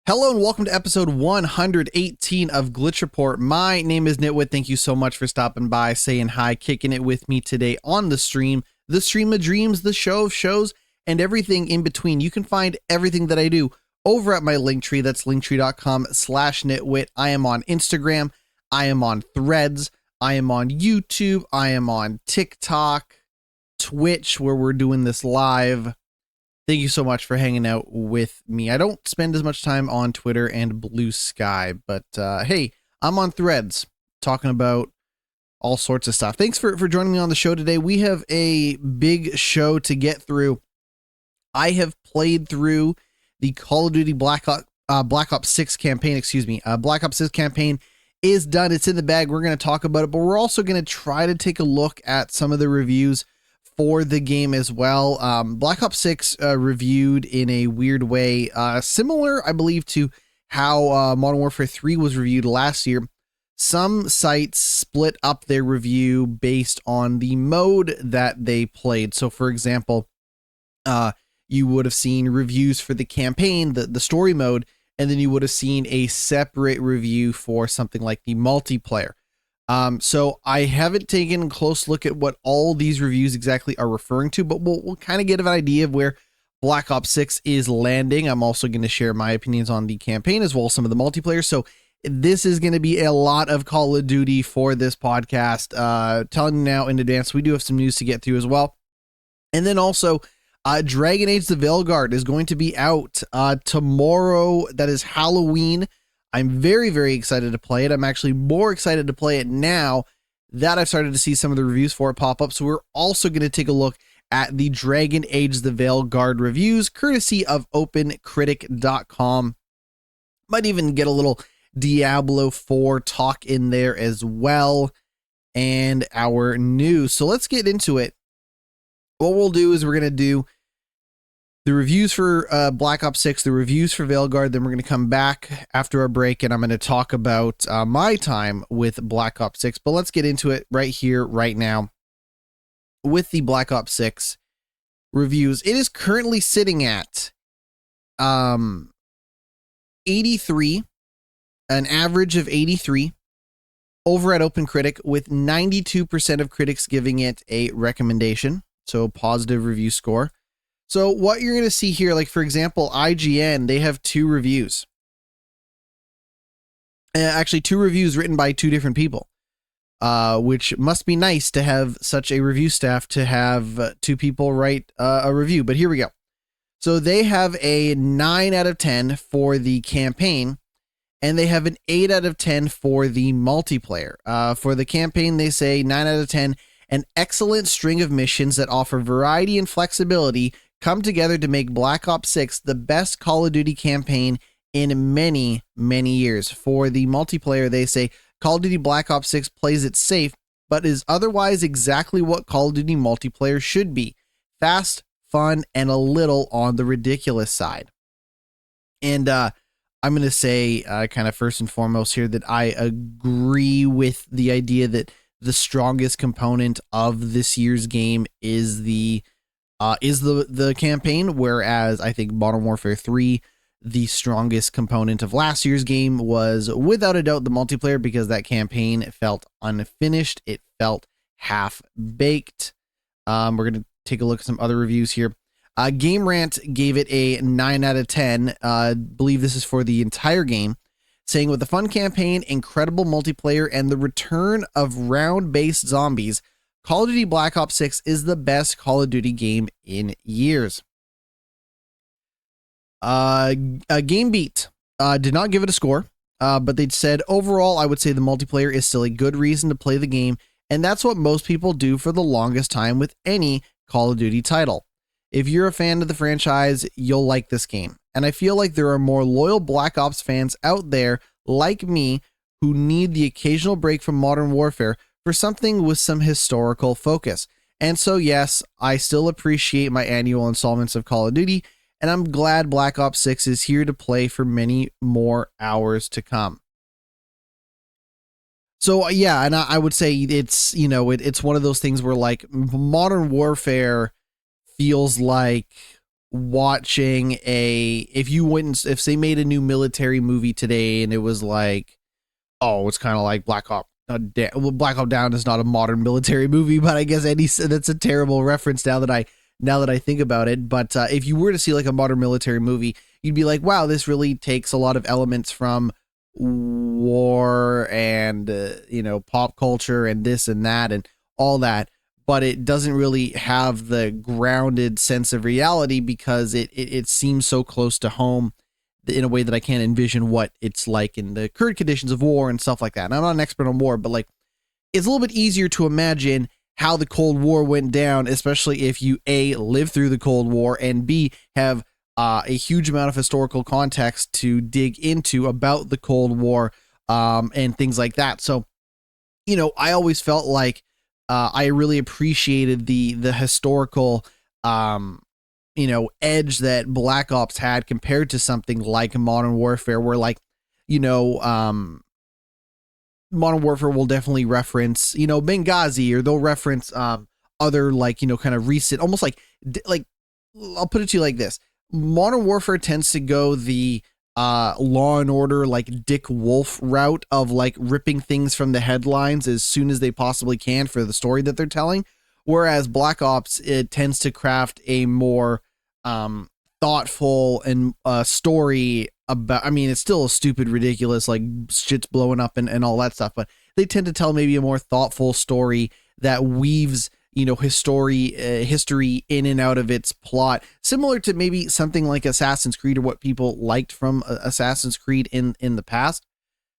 Hello and welcome to episode 118 of Glitch Report. My name is GnittWitt. Thank you so much for stopping by, saying hi, kicking it with me today on the stream of dreams, the show of shows, and everything in between. You can find everything that I do over at my Linktree. That's linktree.com/GnittWitt. I am on Instagram. I am on Threads. I am on YouTube. I am on TikTok, Twitch, where we're doing this live. Thank you so much for hanging out with me. I don't spend as much time on Twitter and Blue Sky, but hey, I'm on Threads talking about all sorts of stuff. Thanks for joining me on the show today. We have a big show to get through. I have played through the Call of Duty Black Ops 6 campaign, Black Ops 6 campaign is done. It's in the bag. We're going to talk about it, but we're also going to try to take a look at some of the reviews for the game as well. Black Ops 6 reviewed in a weird way, similar, I believe, to how Modern Warfare 3 was reviewed last year. Some sites split up their review based on the mode that they played. So, for example, you would have seen reviews for the campaign, the story mode, and then you would have seen a separate review for something like the multiplayer. So I haven't taken a close look at what all these reviews exactly are referring to, but we'll kind of get an idea of where Black Ops 6 is landing. I'm also going to share my opinions on the campaign as well as some of the multiplayer. So this is going to be a lot of Call of Duty for this podcast. Telling you now in advance, we do have some news to get through as well. And then also, Dragon Age the Veilguard is going to be out tomorrow. That is Halloween. I'm very, very excited to play it. I'm actually more excited to play it now that I've started to see some of the reviews for it pop up. So we're also going to take a look at the Dragon Age the Veilguard reviews, courtesy of opencritic.com. Might even get a little Diablo 4 talk in there as well, and our news. So let's get into it. What we'll do is we're going to do the reviews for Black Ops 6, the reviews for Veilguard, then we're going to come back after our break, and I'm going to talk about my time with Black Ops 6. But let's get into it right here, right now, with the Black Ops 6 reviews. It is currently sitting at 83, an average of 83, over at OpenCritic, with 92% of critics giving it a recommendation, so a positive review score. So what you're going to see here, like for example, IGN, they have two reviews. Actually, two reviews written by two different people, which must be nice to have such a review staff to have two people write a review. But here we go. So they have a 9 out of 10 for the campaign, and they have an 8 out of 10 for the multiplayer. For the campaign, they say 9 out of 10, an excellent string of missions that offer variety and flexibility come together to make Black Ops 6 the best Call of Duty campaign in many, many years. For the multiplayer, they say Call of Duty Black Ops 6 plays it safe, but is otherwise exactly what Call of Duty multiplayer should be: fast, fun, and a little on the ridiculous side. And I'm going to say kind of first and foremost here that I agree with the idea that the strongest component of this year's game is the campaign, whereas I think Modern Warfare 3, the strongest component of last year's game, was without a doubt the multiplayer, because that campaign felt unfinished. It felt half-baked. We're going to take a look at some other reviews here. Game Rant gave it a 9 out of 10. I believe this is for the entire game, saying, with a fun campaign, incredible multiplayer, and the return of round-based zombies, Call of Duty Black Ops 6 is the best Call of Duty game in years. Game Beat did not give it a score, but they said, overall, I would say the multiplayer is still a good reason to play the game, and that's what most people do for the longest time with any Call of Duty title. If you're a fan of the franchise, you'll like this game. And I feel like there are more loyal Black Ops fans out there like me who need the occasional break from Modern Warfare for something with some historical focus. And so, yes, I still appreciate my annual installments of Call of Duty, and I'm glad Black Ops 6 is here to play for many more hours to come. So, yeah, and I would say it's, it's one of those things where, like, Modern Warfare feels like watching if they made a new military movie today and it was like, oh, it's kind of like Black Ops. Black Ops Down is not a modern military movie, but I guess that's a terrible reference now that I think about it. But if you were to see like a modern military movie, you'd be like, wow, this really takes a lot of elements from war and pop culture and this and that and all that, but it doesn't really have the grounded sense of reality because it seems so close to home in a way that I can't envision what it's like in the current conditions of war and stuff like that. And I'm not an expert on war, but like it's a little bit easier to imagine how the Cold War went down, especially if you A, live through the Cold War, and B, have a huge amount of historical context to dig into about the Cold War and things like that. So, I always felt like I really appreciated the historical edge that Black Ops had compared to something like Modern Warfare, where Modern Warfare will definitely reference, Benghazi, or they'll reference other kind of recent, almost like I'll put it to you like this. Modern Warfare tends to go the Law and Order, like Dick Wolf route of like ripping things from the headlines as soon as they possibly can for the story that they're telling. Whereas Black Ops, it tends to craft a more thoughtful and story about, it's still a stupid, ridiculous, like shit's blowing up and all that stuff, but they tend to tell maybe a more thoughtful story that weaves, history in and out of its plot, similar to maybe something like Assassin's Creed or what people liked from Assassin's Creed in the past.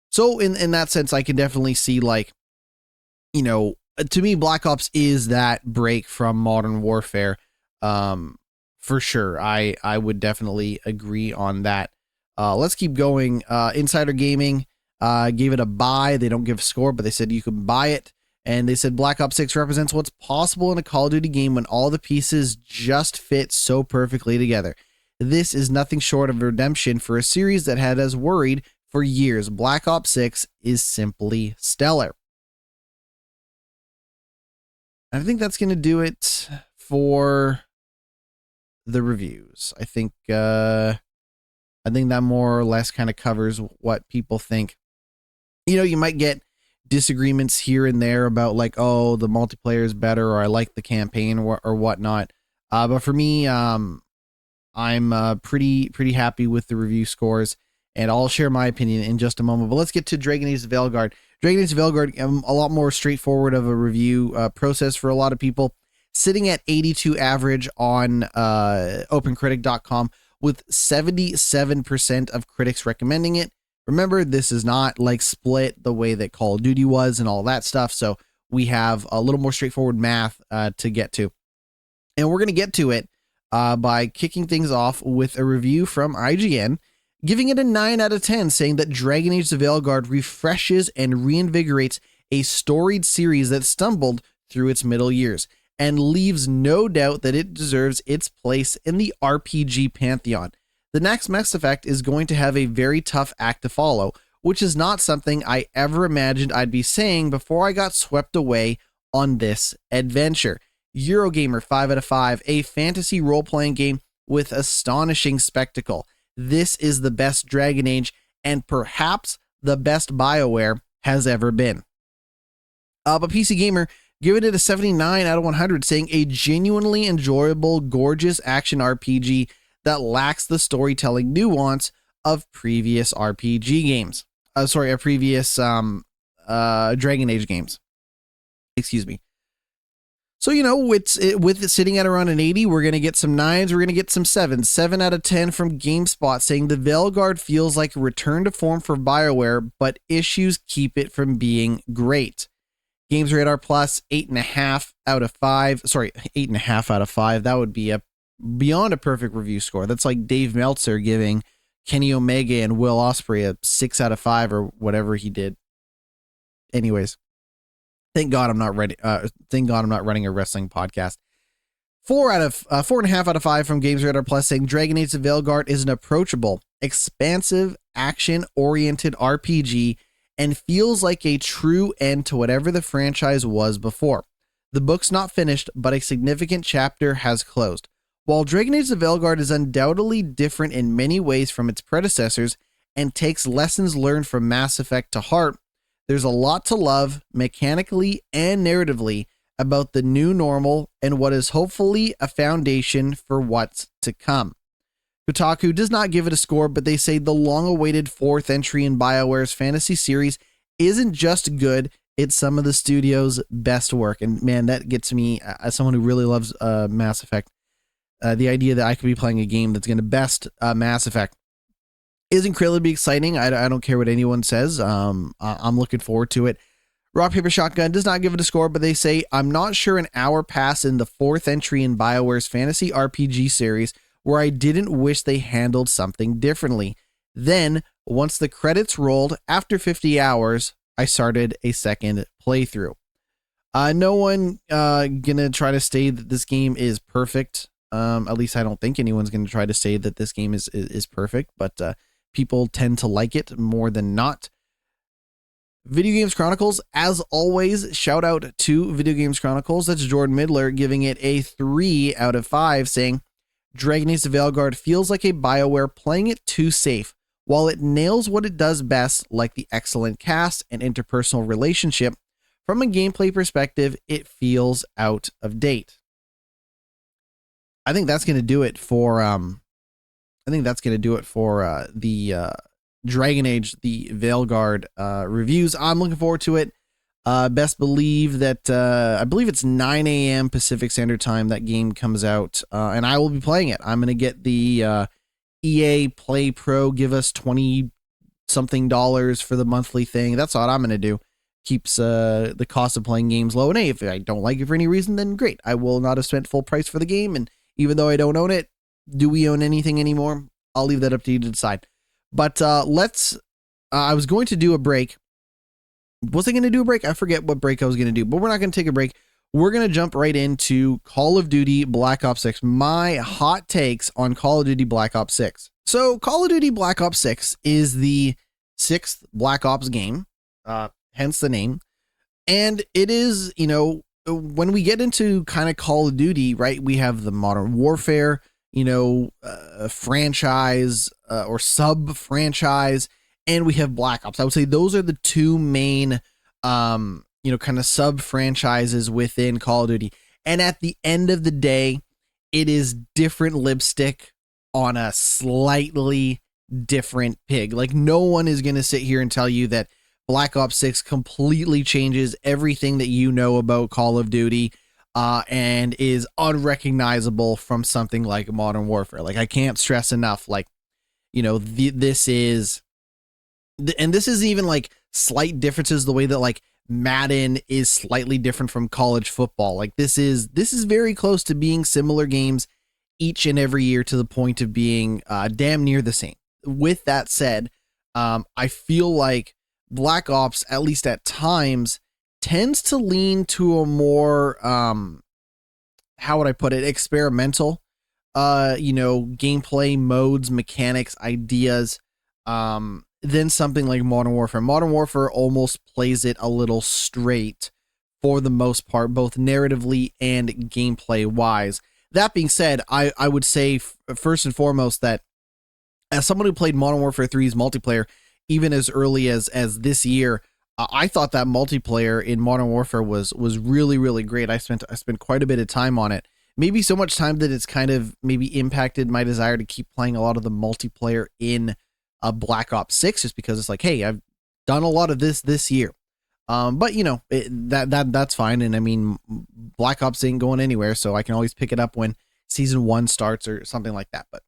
So in that sense, I can definitely see to me, Black Ops is that break from Modern Warfare. For sure. I would definitely agree on that. Let's keep going. Insider Gaming gave it a buy. They don't give a score, but they said you can buy it. And they said Black Ops 6 represents what's possible in a Call of Duty game when all the pieces just fit so perfectly together. This is nothing short of redemption for a series that had us worried for years. Black Ops 6 is simply stellar. I think that's going to do it for the reviews. I think that more or less kind of covers what people think. You might get disagreements here and there about like, oh, the multiplayer is better, or I like the campaign or whatnot. But for me, I'm pretty happy with the review scores, and I'll share my opinion in just a moment. But let's get to Dragon Age: Veilguard. Dragon Age: Veilguard, a lot more straightforward of a review process for a lot of people, sitting at 82 average on opencritic.com with 77% of critics recommending it. Remember, this is not like split the way that Call of Duty was and all that stuff. So we have a little more straightforward math to get to. And we're going to get to it by kicking things off with a review from IGN, giving it a 9 out of 10, saying that Dragon Age: The Veilguard refreshes and reinvigorates a storied series that stumbled through its middle years and leaves no doubt that it deserves its place in the RPG pantheon. The next Mass Effect is going to have a very tough act to follow, which is not something I ever imagined I'd be saying before I got swept away on this adventure. Eurogamer 5 out of 5, a fantasy role-playing game with astonishing spectacle. This is the best Dragon Age and perhaps the best BioWare has ever been. But PC Gamer giving it a 79 out of 100, saying a genuinely enjoyable, gorgeous action RPG that lacks the storytelling nuance of previous RPG games. Previous Dragon Age games. Excuse me. So, with it sitting at around an 80, we're going to get some 9s, we're going to get some 7s. 7 out of 10 from GameSpot, saying the Veilguard feels like a return to form for BioWare, but issues keep it from being great. GamesRadar Plus, 8.5 out of 5. 8.5 out of 5. That would be beyond a perfect review score. That's like Dave Meltzer giving Kenny Omega and Will Ospreay a 6 out of 5 or whatever he did. Anyways, thank God I'm not running a wrestling podcast. 4.5 out of 5 from GamesRadar Plus, saying Dragon Age: The Veilguard is an approachable, expansive, action-oriented RPG and feels like a true end to whatever the franchise was before. The book's not finished, but a significant chapter has closed. While Dragon Age the Veilguard is undoubtedly different in many ways from its predecessors and takes lessons learned from Mass Effect to heart, there's a lot to love, mechanically and narratively, about the new normal and what is hopefully a foundation for what's to come. Kotaku does not give it a score, but they say the long-awaited fourth entry in BioWare's fantasy series isn't just good, it's some of the studio's best work. And man, that gets me, as someone who really loves Mass Effect, the idea that I could be playing a game that's going to best Mass Effect is incredibly exciting. I don't care what anyone says. I'm looking forward to it. Rock, Paper, Shotgun does not give it a score, but they say, I'm not sure an hour passed in the fourth entry in BioWare's fantasy RPG series where I didn't wish they handled something differently. Then, once the credits rolled, after 50 hours, I started a second playthrough. No one gonna try to say that this game is perfect. At least I don't think anyone's gonna try to say that this game is perfect, but people tend to like it more than not. Video Games Chronicles, as always, shout out to Video Games Chronicles. That's Jordan Midler giving it a 3 out of 5, saying, Dragon Age the Veilguard feels like a BioWare playing it too safe. While it nails what it does best, like the excellent cast and interpersonal relationship, from a gameplay perspective, it feels out of date. I think that's going to do it for the Dragon Age the Veilguard reviews. I'm looking forward to it. Best believe that I believe it's 9 a.m. Pacific Standard Time that game comes out, and I will be playing it. I'm going to get the EA Play Pro, give us $20 something for the monthly thing. That's what I'm going to do. Keeps the cost of playing games low. And hey, if I don't like it for any reason, then great. I will not have spent full price for the game. And even though I don't own it, do we own anything anymore? I'll leave that up to you to decide. But I was going to do a break. Was I going to do a break? I forget what break I was going to do, but we're not going to take a break. We're going to jump right into Call of Duty Black Ops 6, my hot takes on Call of Duty Black Ops 6. So Call of Duty Black Ops 6 is the 6th Black Ops game, hence the name. And it is, when we get into kind of Call of Duty, right, we have the Modern Warfare, franchise or sub-franchise, and we have Black Ops. I would say those are the two main, kind of sub-franchises within Call of Duty. And at the end of the day, it is different lipstick on a slightly different pig. Like, no one is going to sit here and tell you that Black Ops 6 completely changes everything that you know about Call of Duty and is unrecognizable from something like Modern Warfare. Like, I can't stress enough, this is even like slight differences, the way that like Madden is slightly different from college football. Like this is very close to being similar games each and every year, to the point of being damn near the same. With that said, I feel like Black Ops, at least at times, tends to lean to a more, how would I put it, experimental, gameplay modes, mechanics, ideas, than something like Modern Warfare. Modern Warfare almost plays it a little straight for the most part, both narratively and gameplay wise. That being said, I would say first and foremost that as someone who played Modern Warfare 3's multiplayer, even as early as this year, I thought that multiplayer in Modern Warfare was really, really great. I spent quite a bit of time on it. Maybe so much time that it's kind of maybe impacted my desire to keep playing a lot of the multiplayer in Black Ops 6, just because it's like, hey, I've done a lot of this year. But that's fine. And I mean, Black Ops ain't going anywhere, so I can always pick it up when season 1 starts or something like that. But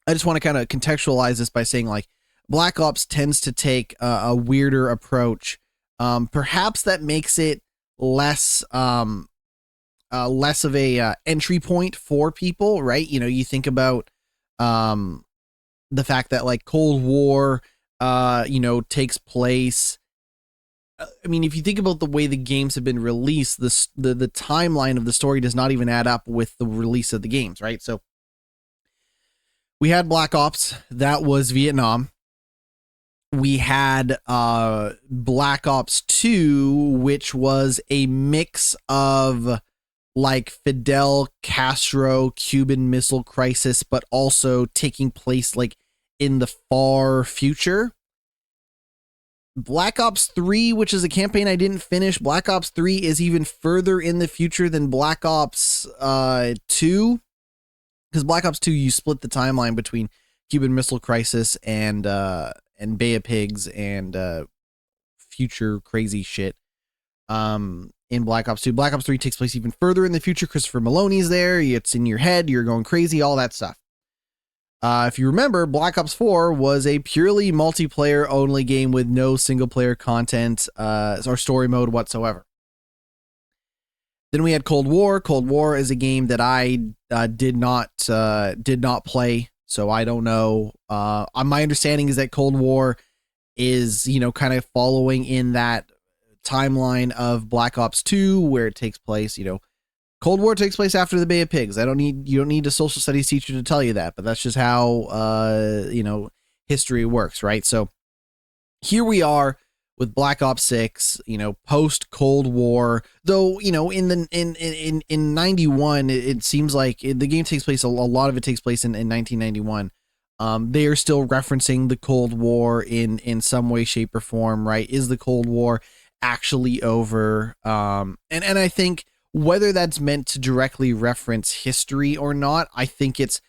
I just want to kind of contextualize this by saying, like, Black Ops tends to take a weirder approach. Perhaps that makes it less of a entry point for people, right? You think about the fact that like Cold War, takes place. I mean, if you think about the way the games have been released, the timeline of the story does not even add up with the release of the games, right? So we had Black Ops, that was Vietnam. We had Black Ops 2, which was a mix of like Fidel Castro Cuban Missile Crisis, but also taking place like in the far future. Black Ops 3, which is a campaign I didn't finish, Black Ops 3 is even further in the future than Black Ops 2, because Black Ops 2, you split the timeline between Cuban Missile Crisis and Bay of Pigs and future crazy shit. In Black Ops 2, Black Ops 3 takes place even further in the future. Christopher Maloney's there. It's in your head. You're going crazy, all that stuff. If you remember, Black Ops 4 was a purely multiplayer only game with no single player content or story mode whatsoever. Then we had Cold War. Cold War is a game that I did not play, so I don't know. My understanding is that Cold War is, kind of following in that timeline of Black Ops 2, where it takes place, Cold War takes place after the Bay of Pigs. You don't need a social studies teacher to tell you that, but that's just how history works, right? So here we are with Black Ops 6, post Cold War, though, in 91, it seems like the game takes place, a lot of it takes place in 1991. They are still referencing the Cold War in some way, shape, or form, right? Is the Cold War actually over? And I think whether that's meant to directly reference history or not, I think it's,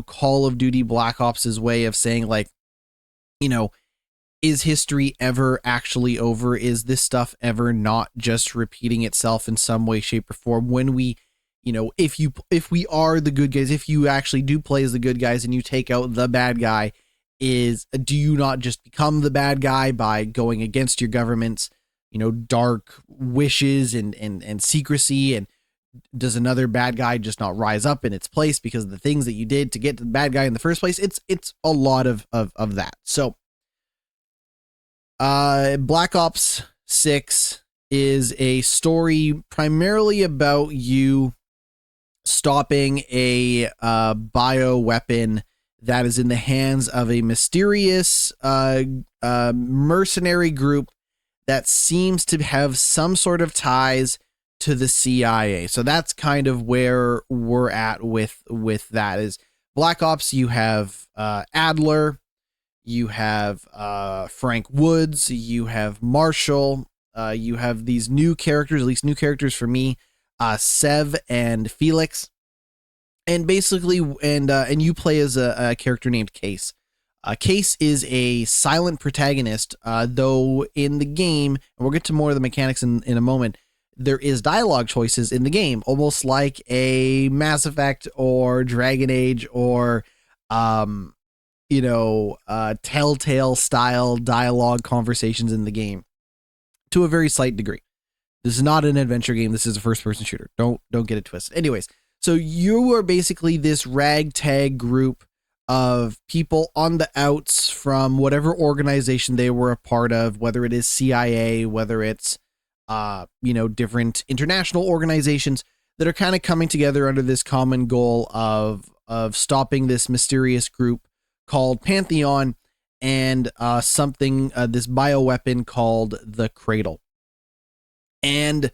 Call of Duty Black Ops' way of saying, like, is history ever actually over? Is this stuff ever not just repeating itself in some way, shape, or form? When we, if we are the good guys, if you actually do play as the good guys and you take out the bad guy, do you not just become the bad guy by going against your government's, dark wishes and secrecy? And does another bad guy just not rise up in its place because of the things that you did to get to the bad guy in the first place? It's a lot of that. So Black Ops 6 is a story primarily about you stopping a bioweapon that is in the hands of a mysterious mercenary group that seems to have some sort of ties to the CIA. So that's kind of where we're at with that. Is Black Ops, you have Adler, you have Frank Woods, you have Marshall, you have these new characters, at least new characters for me, Sev and Felix, and basically, and you play as a character named Case. Case is a silent protagonist, though in the game, and we'll get to more of the mechanics in a moment, there is dialogue choices in the game, almost like a Mass Effect or Dragon Age or, Telltale style dialogue conversations in the game to a very slight degree. This is not an adventure game. This is a first person shooter. Don't get it twisted. Anyways, so you are basically this ragtag group of people on the outs from whatever organization they were a part of, whether it is CIA, whether it's, different international organizations that are kind of coming together under this common goal of stopping this mysterious group called Pantheon and this bioweapon called the Cradle. And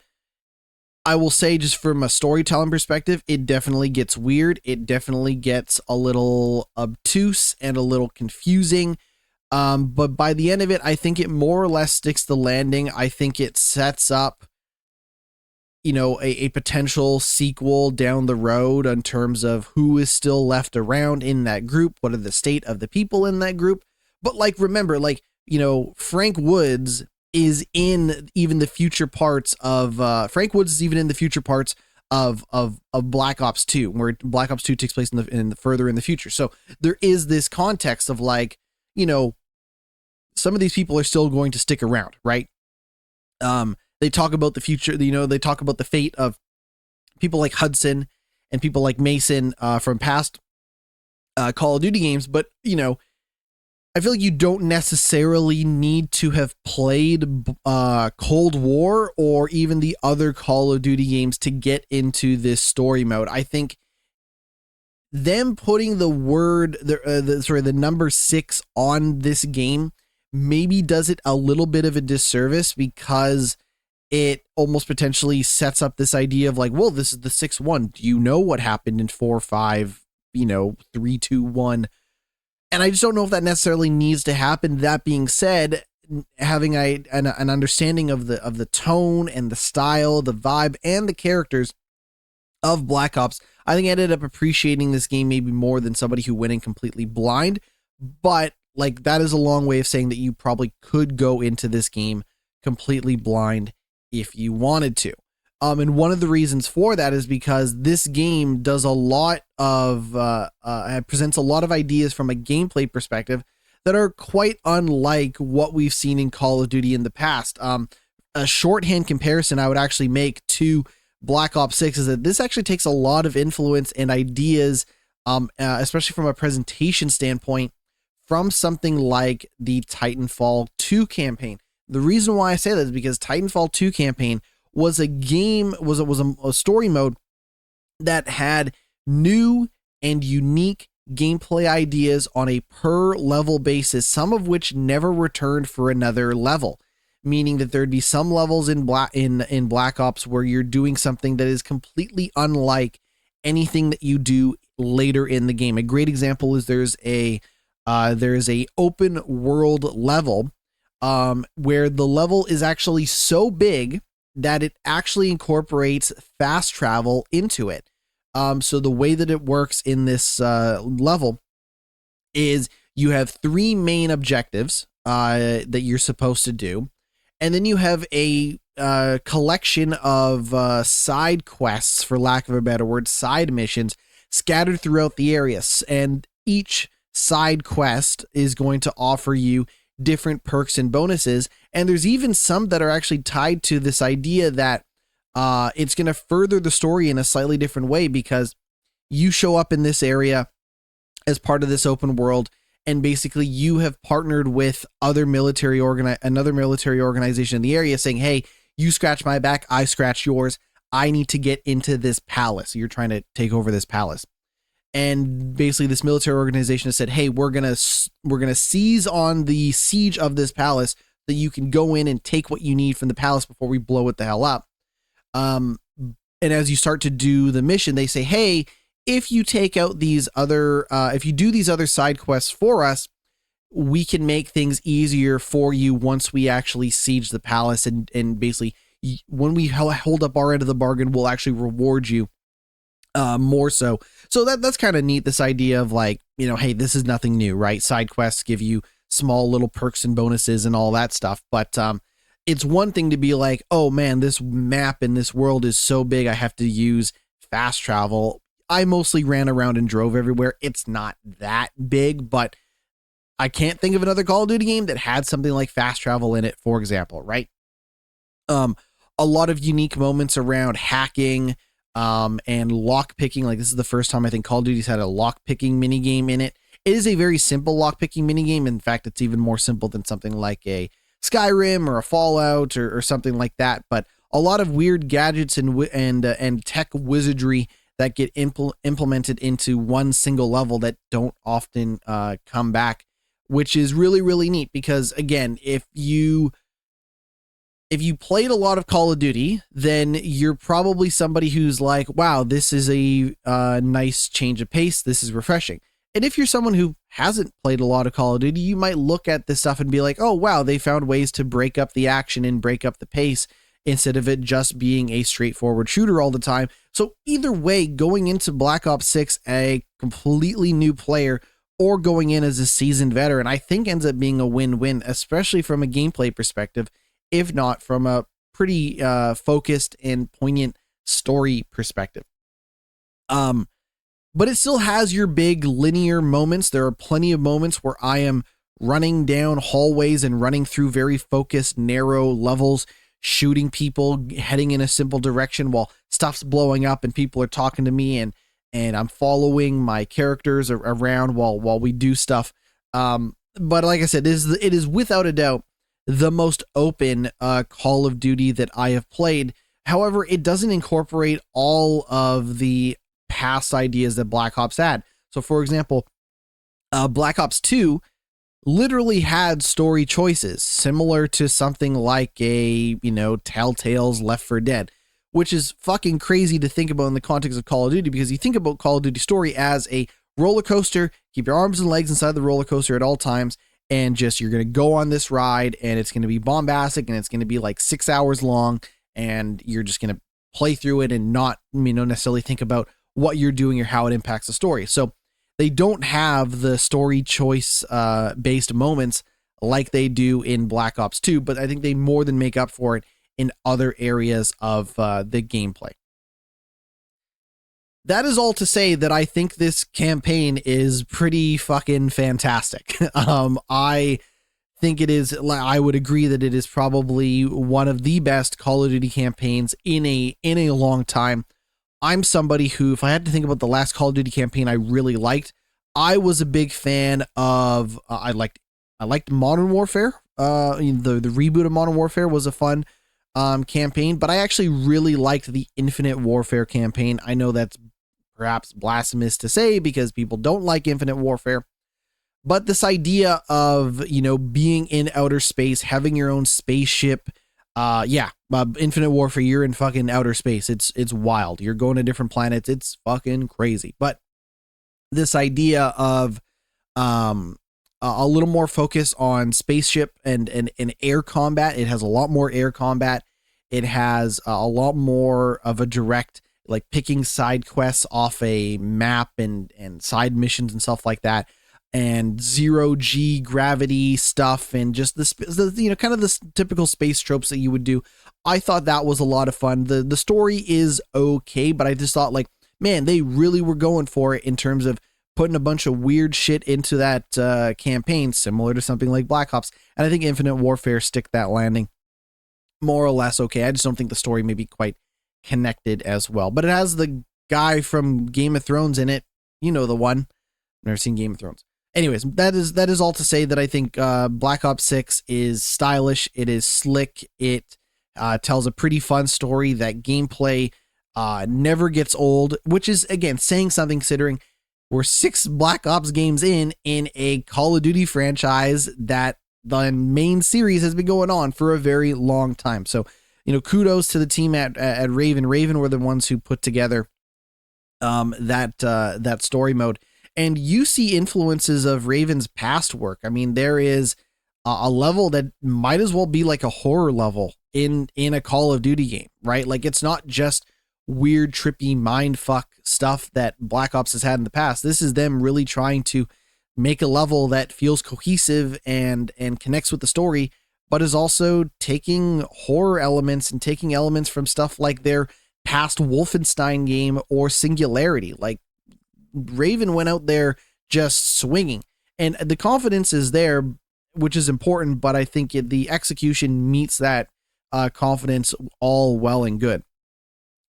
I will say, just from a storytelling perspective, it definitely gets weird. It definitely gets a little obtuse and a little confusing. But by the end of it, I think it more or less sticks the landing. I think it sets up, a potential sequel down the road in terms of who is still left around in that group. What are the state of the people in that group? But remember, Frank Woods is in even the future parts of Black Ops 2, where Black Ops 2 takes place further in the future. So there is this context of some of these people are still going to stick around, right? They talk about the future, they talk about the fate of people like Hudson and people like Mason from past Call of Duty games, but I feel like you don't necessarily need to have played Cold War or even the other Call of Duty games to get into this story mode. I think them putting the number 6 on this game maybe does it a little bit of a disservice, because it almost potentially sets up this idea of like, well, this is the 6-1. Do you know what happened in 4-5, 3-2-1? And I just don't know if that necessarily needs to happen. That being said, having an understanding of the tone and the style, the vibe, and the characters of Black Ops, I think I ended up appreciating this game maybe more than somebody who went in completely blind. But like, that is a long way of saying that you probably could go into this game completely blind if you wanted to. And one of the reasons for that is because this game does a lot of presents a lot of ideas from a gameplay perspective that are quite unlike what we've seen in Call of Duty in the past. A shorthand comparison I would actually make to Black Ops 6 is that this actually takes a lot of influence and ideas, especially from a presentation standpoint, from something like the Titanfall 2 campaign. The reason why I say that is because Titanfall 2 campaign was a game, was a story mode that had new and unique gameplay ideas on a per level basis, some of which never returned for another level, meaning that there'd be some levels in Black Ops where you're doing something that is completely unlike anything that you do later in the game. A great example is there's a open world level where the level is actually so big that it actually incorporates fast travel into it. So the way that it works in this level is you have 3 main objectives that you're supposed to do, and then you have a collection of side quests, for lack of a better word, side missions scattered throughout the area, and each side quest is going to offer you different perks and bonuses, and there's even some that are actually tied to this idea that it's going to further the story in a slightly different way, because you show up in this area as part of this open world, and basically you have partnered with another military organization in the area saying, hey, you scratch my back, I scratch yours, I need to get into this palace. You're trying to take over this palace. And basically this military organization has said, hey, we're going to seize on the siege of this palace so that you can go in and take what you need from the palace before we blow it the hell up. And as you start to do the mission, they say, hey, if you take out these other, if you do these other side quests for us, we can make things easier for you once we actually siege the palace. And basically when we hold up our end of the bargain, we'll actually reward you more so. So that's kind of neat. This idea of like, hey, this is nothing new, right? Side quests give you small little perks and bonuses and all that stuff. But, it's one thing to be like, oh man, this map in this world is so big, I have to use fast travel. I mostly ran around and drove everywhere. It's not that big, but I can't think of another Call of Duty game that had something like fast travel in it, for example, right? A lot of unique moments around hacking, and lock picking. Like, this is the first time I think Call of Duty's had a lock picking mini game in it. It is a very simple lock picking mini game. In fact, it's even more simple than something like a Skyrim or a Fallout or something like that. But a lot of weird gadgets and tech wizardry that get implemented into one single level that don't often come back, which is really, really neat. Because again, if you played a lot of Call of Duty, then you're probably somebody who's like, wow, this is a nice change of pace. This is refreshing. And if you're someone who hasn't played a lot of Call of Duty, you might look at this stuff and be like, oh, wow, they found ways to break up the action and break up the pace instead of it just being a straightforward shooter all the time. So either way, going into Black Ops 6, a completely new player, or going in as a seasoned veteran, I think ends up being a win-win, especially from a gameplay perspective, if not from a pretty focused and poignant story perspective. But it still has your big linear moments. There are plenty of moments where I am running down hallways and running through very focused, narrow levels, shooting people, heading in a simple direction while stuff's blowing up and people are talking to me, and I'm following my characters around while we do stuff. But like I said, it is without a doubt the most open Call of Duty that I have played. However, it doesn't incorporate all of the past ideas that Black Ops had. So for example, Black Ops 2 literally had story choices similar to something like a, Telltale's Left 4 Dead, which is fucking crazy to think about in the context of Call of Duty, because you think about Call of Duty story as a roller coaster, keep your arms and legs inside the roller coaster at all times, and just you're going to go on this ride, and it's going to be bombastic, and it's going to be like 6 hours long, and you're just going to play through it and not, necessarily think about what you're doing or how it impacts the story. So they don't have the story choice based moments like they do in Black Ops 2, but I think they more than make up for it in other areas of the gameplay. That is all to say that I think this campaign is pretty fucking fantastic. I think it is, I would agree that it is probably one of the best Call of Duty campaigns in a long time. I'm somebody who, if I had to think about the last Call of Duty campaign I really liked, I was a big fan of, I liked Modern Warfare. The reboot of Modern Warfare was a fun campaign, but I actually really liked the Infinite Warfare campaign. I know that's perhaps blasphemous to say because people don't like Infinite Warfare, but this idea of, being in outer space, having your own spaceship, Infinite Warfare, you're in fucking outer space. It's wild. You're going to different planets. It's fucking crazy. But this idea of a little more focus on spaceship and air combat. It has a lot more air combat. It has a lot more of a direct, like picking side quests off a map and side missions and stuff like that, and 0G gravity stuff, and just kind of the typical space tropes that you would do. I thought that was a lot of fun. The story is okay, but I just thought, like, man, they really were going for it in terms of putting a bunch of weird shit into that campaign, similar to something like Black Ops. And I think Infinite Warfare stick that landing more or less okay. I just don't think the story may be quite connected as well, but it has the guy from Game of Thrones in it, the one. Never seen Game of Thrones. Anyways, that is all to say that I think Black Ops 6 is stylish. It is slick. It tells a pretty fun story. That gameplay never gets old, which is, again, saying something considering we're 6 Black Ops games in a Call of Duty franchise that the main series has been going on for a very long time. So, kudos to the team at Raven. Raven were the ones who put together that story mode. And you see influences of Raven's past work. I mean, there is a level that might as well be like a horror level in a Call of Duty game, right? Like, it's not just weird, trippy mindfuck stuff that Black Ops has had in the past. This is them really trying to make a level that feels cohesive and connects with the story, but is also taking horror elements and taking elements from stuff like their past Wolfenstein game or Singularity. Like, Raven went out there just swinging, and the confidence is there, which is important, but I think the execution meets that confidence all well and good.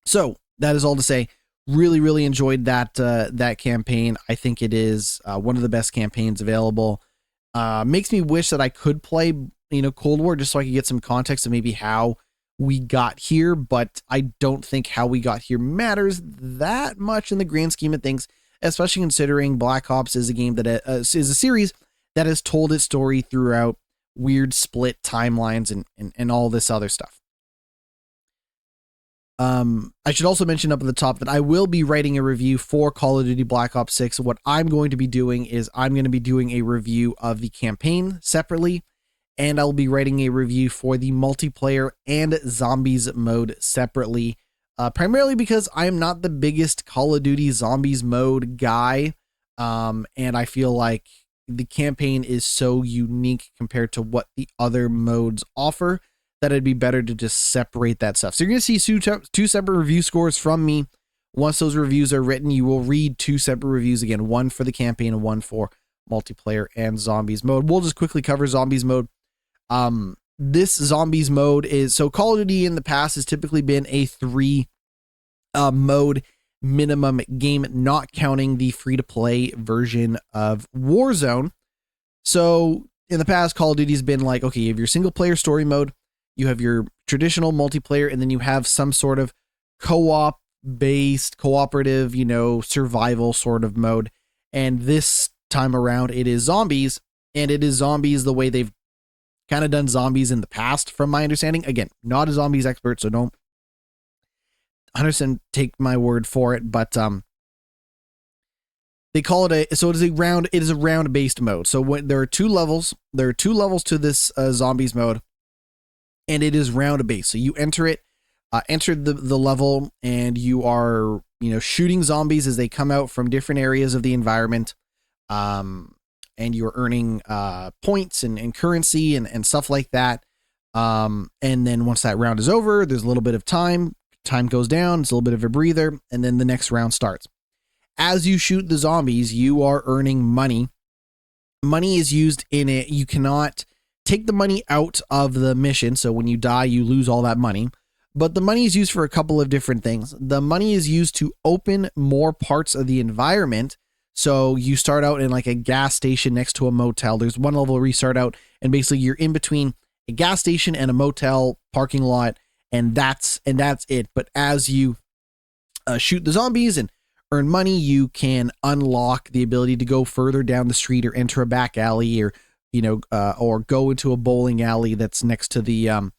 So that is all to say, really, really enjoyed that campaign. I think it is one of the best campaigns available. Makes me wish that I could play, Cold War, just so I could get some context of maybe how we got here, but I don't think how we got here matters that much in the grand scheme of things, especially considering Black Ops is a game that is a series that has told its story throughout weird split timelines and all this other stuff. I should also mention up at the top that I will be writing a review for Call of Duty Black Ops 6. What I'm going to be doing is I'm going to be doing a review of the campaign separately, and I'll be writing a review for the multiplayer and zombies mode separately, primarily because I am not the biggest Call of Duty zombies mode guy, and I feel like the campaign is so unique compared to what the other modes offer that it'd be better to just separate that stuff. So you're going to see two separate review scores from me. Once those reviews are written, you will read 2 separate reviews, again, one for the campaign and one for multiplayer and zombies mode. We'll just quickly cover zombies mode. This zombies mode is, so Call of Duty in the past has typically been a 3 mode minimum game, not counting the free-to-play version of Warzone. So in the past, Call of Duty has been like, okay, you have your single-player story mode, you have your traditional multiplayer, and then you have some sort of co-op based, cooperative, survival sort of mode. And this time around, it is zombies and it is zombies the way they've kind of done zombies in the past, from my understanding. Again, not a zombies expert, so don't 100% take my word for it, but they call it it is a round based mode. So there are two levels to this zombies mode, and it is round based. So you enter the level, and you are, shooting zombies as they come out from different areas of the environment. And you're earning points and currency and stuff like that. And then once that round is over, there's a little bit of time goes down, it's a little bit of a breather, and then the next round starts. As you shoot the zombies, you are earning money. Money is used in it. You cannot take the money out of the mission, so when you die, you lose all that money. But the money is used for a couple of different things. The money is used to open more parts of the environment. So you start out in like a gas station next to a motel. There's one level where you start out and basically you're in between a gas station and a motel parking lot, and that's it. But as you shoot the zombies and earn money, you can unlock the ability to go further down the street or enter a back alley, or or go into a bowling alley that's next to the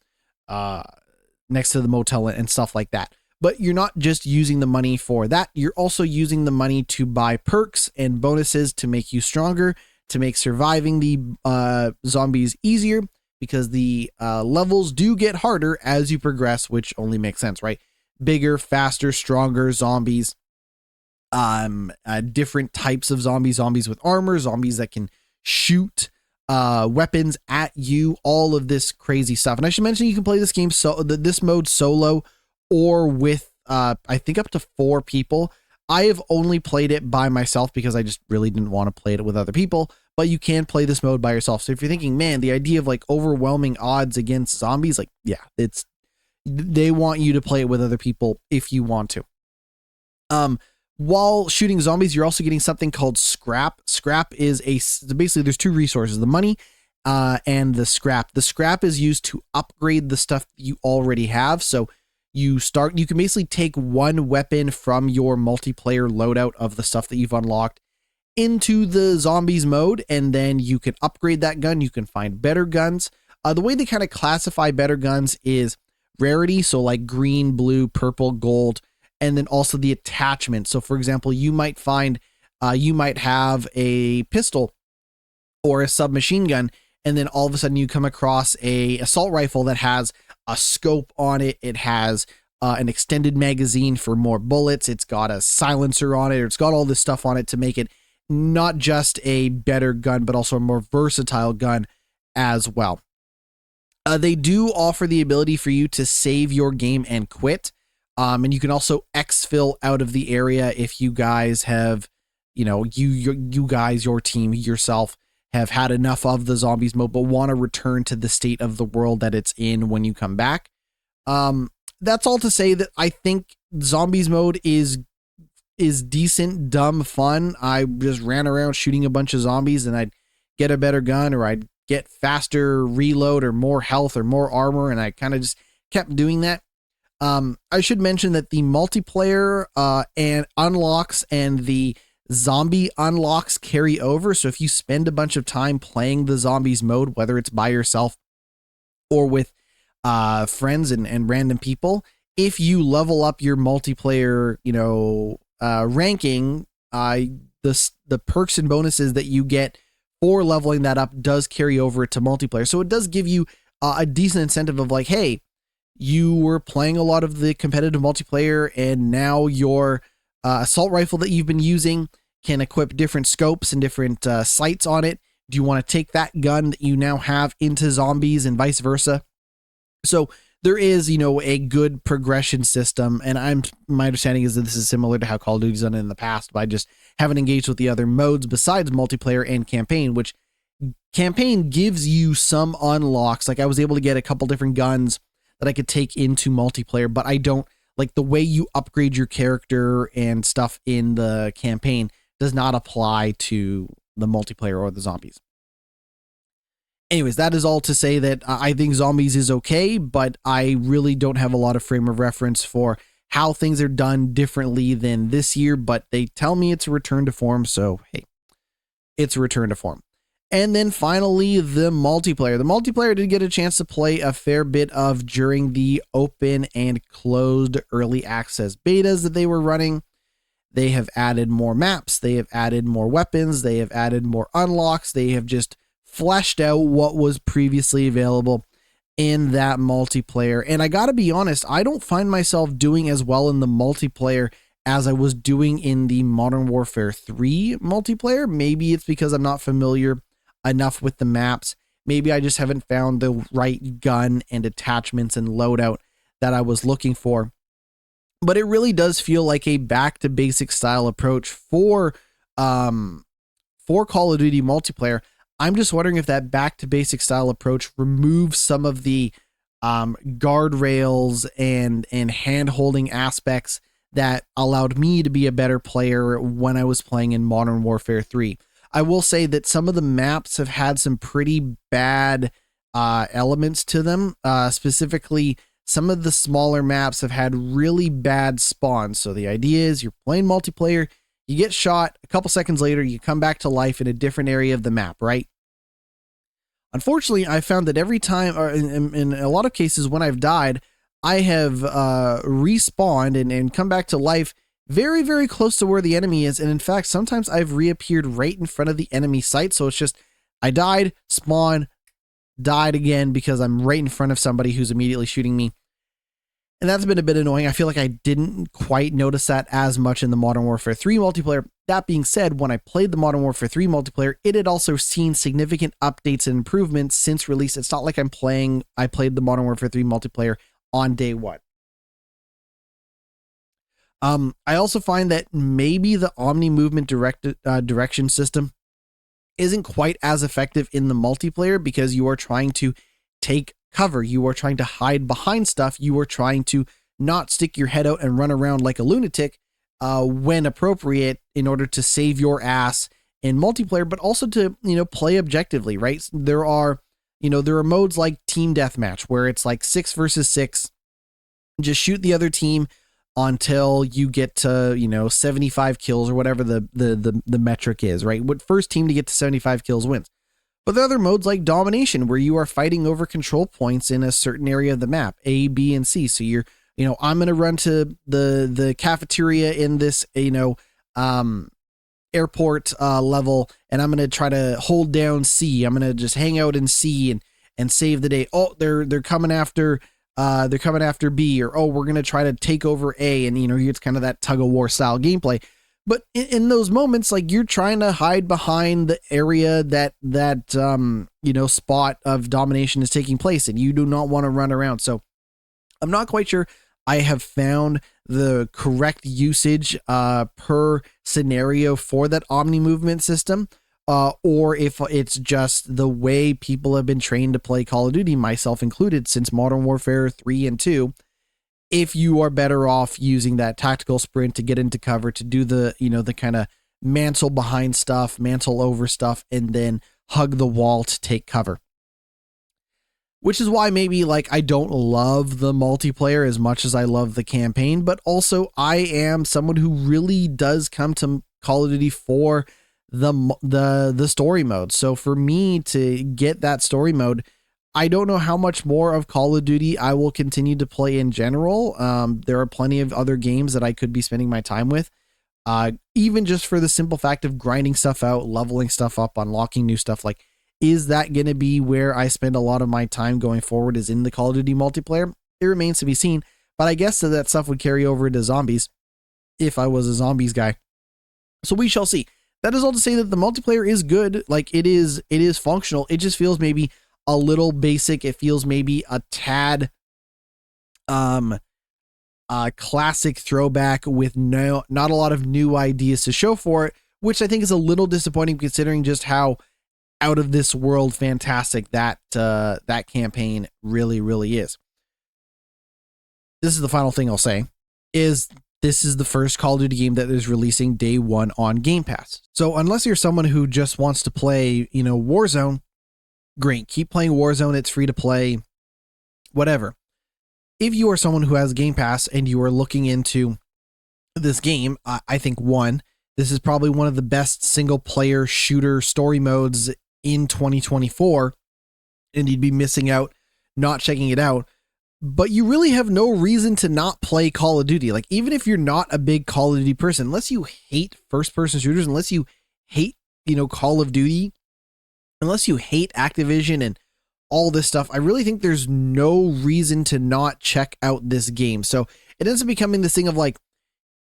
motel and stuff like that. But you're not just using the money for that. You're also using the money to buy perks and bonuses to make you stronger, to make surviving the zombies easier, because the levels do get harder as you progress, which only makes sense, right? Bigger, faster, stronger zombies, different types of zombies with armor, zombies that can shoot weapons at you, all of this crazy stuff. And I should mention, you can play this game this mode solo or with I think up to 4 people. I have only played it by myself because I just really didn't want to play it with other people, but you can play this mode by yourself. So if you're thinking, man, the idea of like overwhelming odds against zombies, like, yeah, they want you to play it with other people if you want to. While shooting zombies, you're also getting something called scrap. Scrap is basically there's 2 resources, the money and the scrap. The scrap is used to upgrade the stuff you already have. So you can basically take one weapon from your multiplayer loadout of the stuff that you've unlocked into the zombies mode, and then you can upgrade that gun. You can find better guns. The way they kind of classify better guns is rarity. So like green, blue, purple, gold, and then also the attachment. So for example, you might have a pistol or a submachine gun, and then all of a sudden you come across a assault rifle that has a scope on it. It has an extended magazine for more bullets. It's got a silencer on it. Or it's got all this stuff on it to make it not just a better gun, but also a more versatile gun as well. They do offer the ability for you to save your game and quit. And you can also exfil out of the area if you guys have, you guys, your team, yourself, have had enough of the zombies mode, but want to return to the state of the world that it's in when you come back. That's all to say that I think zombies mode is decent, dumb fun. I just ran around shooting a bunch of zombies, and I'd get a better gun, or I'd get faster reload or more health or more armor. And I kind of just kept doing that. I should mention that the multiplayer and unlocks and the zombie unlocks carry over. So if you spend a bunch of time playing the zombies mode, whether it's by yourself or with friends and random people, if you level up your multiplayer, ranking, the perks and bonuses that you get for leveling that up does carry over to multiplayer. So it does give you a decent incentive of like, hey, you were playing a lot of the competitive multiplayer, and now your assault rifle that you've been using can equip different scopes and different sights on it. Do you want to take that gun that you now have into zombies and vice versa? So there is, a good progression system, and my understanding is that this is similar to how Call of Duty's done it in the past, but I just haven't engaged with the other modes besides multiplayer and campaign, which campaign gives you some unlocks. Like I was able to get a couple different guns that I could take into multiplayer, but I don't like the way you upgrade your character and stuff in the campaign does not apply to the multiplayer or the zombies. Anyways, that is all to say that I think zombies is okay, but I really don't have a lot of frame of reference for how things are done differently than this year, but they tell me it's a return to form. So, hey, it's a return to form. And then finally, the multiplayer. The multiplayer did get a chance to play a fair bit of during the open and closed early access betas that they were running. They have added more maps. They have added more weapons. They have added more unlocks. They have just fleshed out what was previously available in that multiplayer. And I got to be honest, I don't find myself doing as well in the multiplayer as I was doing in the Modern Warfare 3 multiplayer. Maybe it's because I'm not familiar enough with the maps. Maybe I just haven't found the right gun and attachments and loadout that I was looking for. But it really does feel like a back to basic style approach for Call of Duty multiplayer. I'm just wondering if that back to basic style approach removes some of the guardrails and hand holding aspects that allowed me to be a better player when I was playing in Modern Warfare 3. I will say that some of the maps have had some pretty bad elements to them. Specifically, some of the smaller maps have had really bad spawns. So the idea is you're playing multiplayer, you get shot, a couple seconds later, you come back to life in a different area of the map, right? Unfortunately, I found that every time, or in a lot of cases when I've died, I have respawned and come back to life very, very close to where the enemy is. And in fact, sometimes I've reappeared right in front of the enemy site. So it's just, I died, spawned, died again because I'm right in front of somebody who's immediately shooting me. And that's been a bit annoying. I feel like I didn't quite notice that as much in the Modern Warfare 3 multiplayer. That being said, when I played the Modern Warfare 3 multiplayer, it had also seen significant updates and improvements since release. It's not like I played the Modern Warfare 3 multiplayer on day one. I also find that maybe the Omni movement direction system isn't quite as effective in the multiplayer because you are trying to take cover. You are trying to hide behind stuff. You are trying to not stick your head out and run around like a lunatic when appropriate in order to save your ass in multiplayer, but also to, play objectively, right? There are modes like Team Deathmatch where it's like 6 versus 6. Just shoot the other team until you get to, 75 kills or whatever the metric is, right? What first team to get to 75 kills wins. But there are other modes like Domination where you are fighting over control points in a certain area of the map, A, B, and C. So you're, I'm going to run to the cafeteria in this, airport level, and I'm going to try to hold down C. I'm going to just hang out in C and save the day. Oh, they're coming after B, or, oh, we're going to try to take over A. And, it's kind of that tug of war style gameplay. But in those moments, like, you're trying to hide behind the area that spot of domination is taking place, and you do not want to run around. So I'm not quite sure I have found the correct usage per scenario for that Omni movement system, or if it's just the way people have been trained to play Call of Duty, myself included, since Modern Warfare 3 and 2. If you are better off using that tactical sprint to get into cover, to do the, the kind of mantle behind stuff, mantle over stuff, and then hug the wall to take cover. Which is why maybe I don't love the multiplayer as much as I love the campaign, but also I am someone who really does come to Call of Duty for the story mode. So for me to get that story mode, I don't know how much more of Call of Duty I will continue to play in general. There are plenty of other games that I could be spending my time with, even just for the simple fact of grinding stuff out, leveling stuff up, unlocking new stuff. Is that going to be where I spend a lot of my time going forward, is in the Call of Duty multiplayer? It remains to be seen, but I guess that stuff would carry over into zombies if I was a zombies guy. So we shall see. That is all to say that the multiplayer is good. It is functional. It just feels maybe a little basic. It feels maybe a tad classic throwback with not a lot of new ideas to show for it, which I think is a little disappointing considering just how out of this world fantastic that campaign really, really is. This is the final thing I'll say, is this is the first Call of Duty game that is releasing day one on Game Pass. So unless you're someone who just wants to play, Warzone, great, keep playing Warzone. It's free to play, whatever. If you are someone who has Game Pass and you are looking into this game, I think this is probably one of the best single player shooter story modes in 2024, and you'd be missing out not checking it out. But you really have no reason to not play Call of Duty. Like, even if you're not a big Call of Duty person, unless you hate first-person shooters, unless you hate, Call of Duty, unless you hate Activision and all this stuff, I really think there's no reason to not check out this game. So it ends up becoming this thing of like,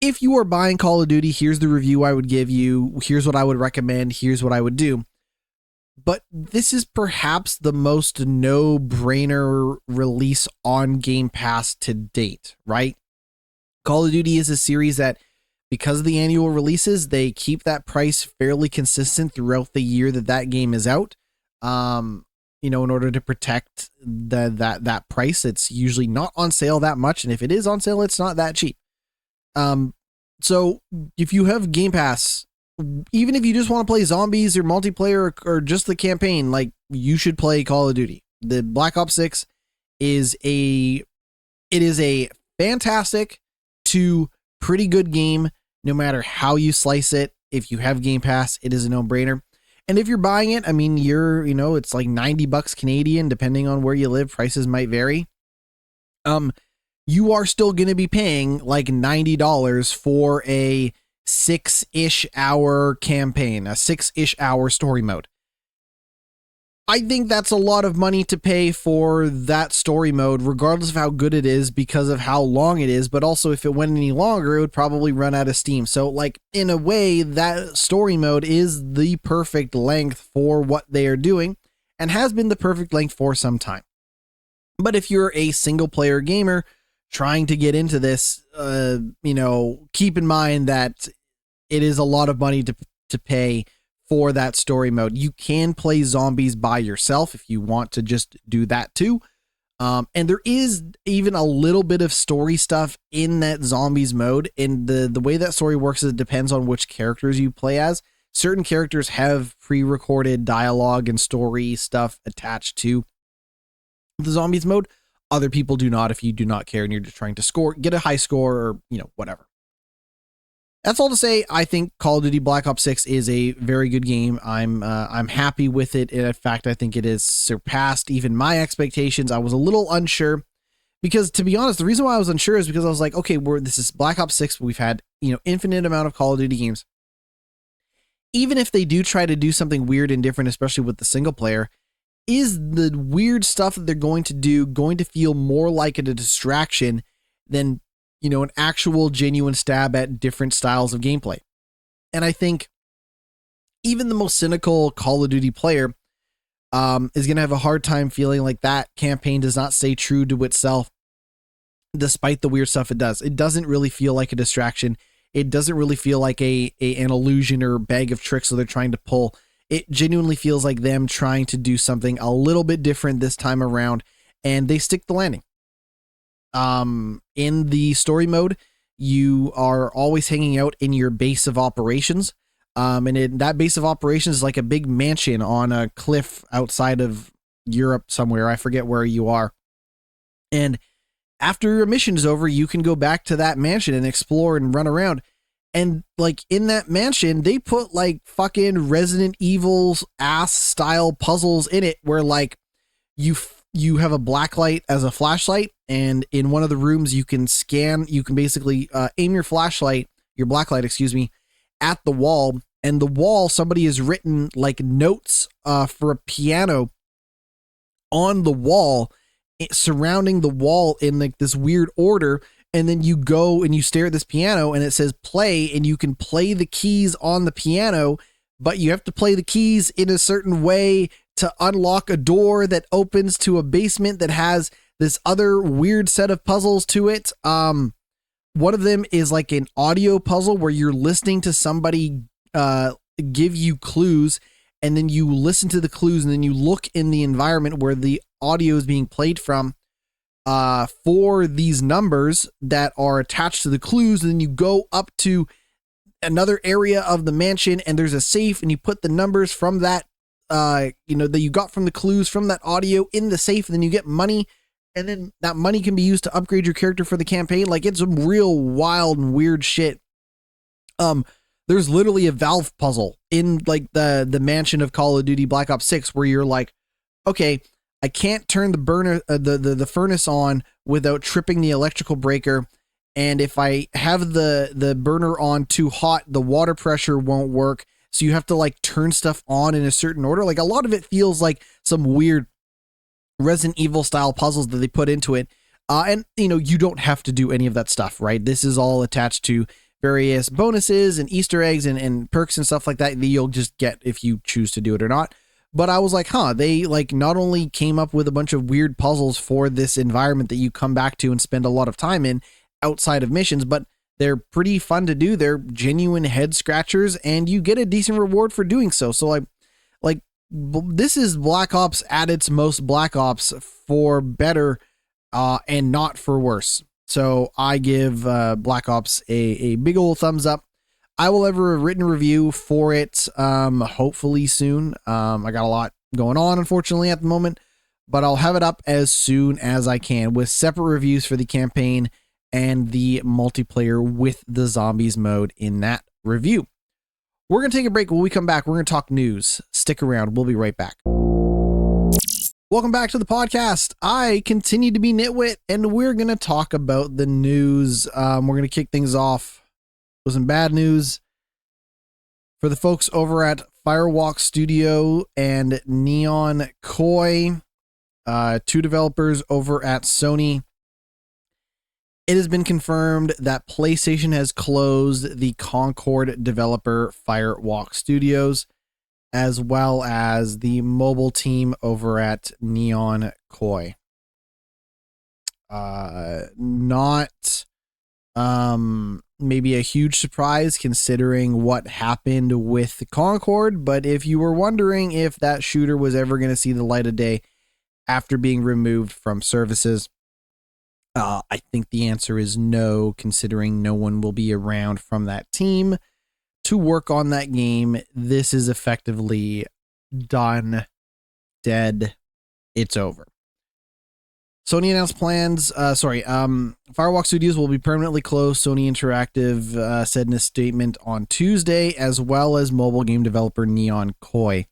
if you are buying Call of Duty, here's the review I would give you, here's what I would recommend, here's what I would do. But this is perhaps the most no-brainer release on Game Pass to date, right? Call of Duty is a series that, because of the annual releases, they keep that price fairly consistent throughout the year that game is out. In order to protect that price. It's usually not on sale that much, and if it is on sale, it's not that cheap. So if you have Game Pass, even if you just want to play zombies or multiplayer or just the campaign, like, you should play Call of Duty. The Black Ops 6 is a fantastic to pretty good game, no matter how you slice it. If you have Game Pass, it is a no-brainer. And if you're buying it, I mean, it's like $90 Canadian, depending on where you live. Prices might vary. You are still going to be paying like $90 for a 6-ish hour campaign, a 6-ish hour story mode. I think that's a lot of money to pay for that story mode, regardless of how good it is, because of how long it is. But also, if it went any longer, it would probably run out of steam. So, like, in a way, that story mode is the perfect length for what they are doing, and has been the perfect length for some time. But if you're a single player gamer trying to get into this, keep in mind that it is a lot of money to pay for that story mode. You can play zombies by yourself if you want to just do that too. And there is even a little bit of story stuff in that zombies mode. And the way that story works is it depends on which characters you play as. Certain characters have pre-recorded dialogue and story stuff attached to the zombies mode. Other people do not, if you do not care and you're just trying to get a high score, or, whatever. That's all to say, I think Call of Duty Black Ops 6 is a very good game. I'm happy with it. In fact, I think it has surpassed even my expectations. I was a little unsure because, to be honest, the reason why I was unsure is because I was like, okay, this is Black Ops 6, but we've had, infinite amount of Call of Duty games. Even if they do try to do something weird and different, especially with the single player, is the weird stuff that they're going to do going to feel more like a distraction than an actual genuine stab at different styles of gameplay? And I think even the most cynical Call of Duty player is going to have a hard time feeling like that campaign does not stay true to itself, despite the weird stuff it does. It doesn't really feel like a distraction. It doesn't really feel like an illusion or bag of tricks that they're trying to pull. It genuinely feels like them trying to do something a little bit different this time around, and they stick the landing. In the story mode, you are always hanging out in your base of operations. And that base of operations is like a big mansion on a cliff outside of Europe somewhere. I forget where you are. And after your mission is over, you can go back to that mansion and explore and run around. And like in that mansion, they put like fucking Resident Evil's ass style puzzles in it, where like you have a blacklight as a flashlight, and in one of the rooms you can basically aim your blacklight, at the wall, and the wall, somebody has written like notes for a piano on the wall, surrounding the wall in like this weird order. And then you go and you stare at this piano and it says play, and you can play the keys on the piano, but you have to play the keys in a certain way to unlock a door that opens to a basement that has this other weird set of puzzles to it. One of them is like an audio puzzle where you're listening to somebody give you clues, and then you listen to the clues, and then you look in the environment where the audio is being played from for these numbers that are attached to the clues. And then you go up to another area of the mansion, and there's a safe, and you put the numbers from that that you got from the clues from that audio in the safe, and then you get money, and then that money can be used to upgrade your character for the campaign. Like, it's some real wild and weird shit. There's literally a valve puzzle in like the mansion of Call of Duty Black Ops 6 where you're like, okay, I can't turn the burner, the furnace on without tripping the electrical breaker. And if I have the burner on too hot, the water pressure won't work. So you have to like turn stuff on in a certain order. Like a lot of it feels like some weird Resident Evil style puzzles that they put into it. And you know, you don't have to do any of that stuff, right? This is all attached to various bonuses and Easter eggs and perks and stuff like that you'll just get if you choose to do it or not. But I was like, they like not only came up with a bunch of weird puzzles for this environment that you come back to and spend a lot of time in outside of missions, but they're pretty fun to do. They're genuine head scratchers and you get a decent reward for doing so. So this is Black Ops at its most Black Ops for better and not for worse. So I give Black Ops a big old thumbs up. I will have a written review for it hopefully soon. I got a lot going on, unfortunately, at the moment, but I'll have it up as soon as I can with separate reviews for the campaign and the multiplayer with the zombies mode in that review. We're going to take a break. When we come back, we're going to talk news. Stick around. We'll be right back. Welcome back to the podcast. I continue to be GnittWitt, and we're going to talk about the news. We're going to kick things off with some bad news for the folks over at Firewalk Studio and Neon Koi, two developers over at Sony. It has been confirmed that PlayStation has closed the Concord developer Firewalk Studios, as well as the mobile team over at Neon Koi. Not maybe a huge surprise considering what happened with Concord, but if you were wondering if that shooter was ever going to see the light of day after being removed from services, I think the answer is no, considering no one will be around from that team to work on that game. This is effectively done, dead, it's over. Sony announced plans, Firewalk Studios will be permanently closed, Sony Interactive said in a statement on Tuesday, as well as mobile game developer Neon Koi.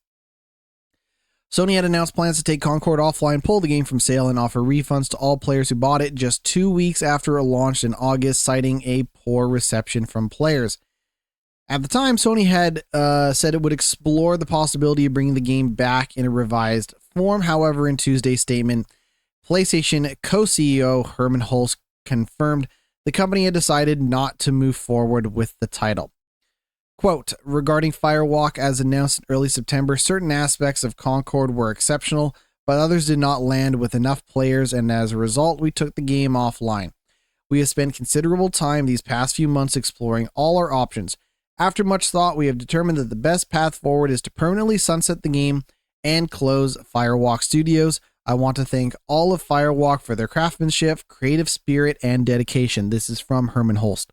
Sony had announced plans to take Concord offline, pull the game from sale, and offer refunds to all players who bought it just 2 weeks after it launched in August, citing a poor reception from players. At the time, Sony had said it would explore the possibility of bringing the game back in a revised form. However, in Tuesday's statement, PlayStation co-CEO Herman Hulst confirmed the company had decided not to move forward with the title. Quote, regarding Firewalk, as announced in early September, certain aspects of Concord were exceptional, but others did not land with enough players, and as a result, we took the game offline. We have spent considerable time these past few months exploring all our options. After much thought, we have determined that the best path forward is to permanently sunset the game and close Firewalk Studios. I want to thank all of Firewalk for their craftsmanship, creative spirit, and dedication. This is from Herman Hulst.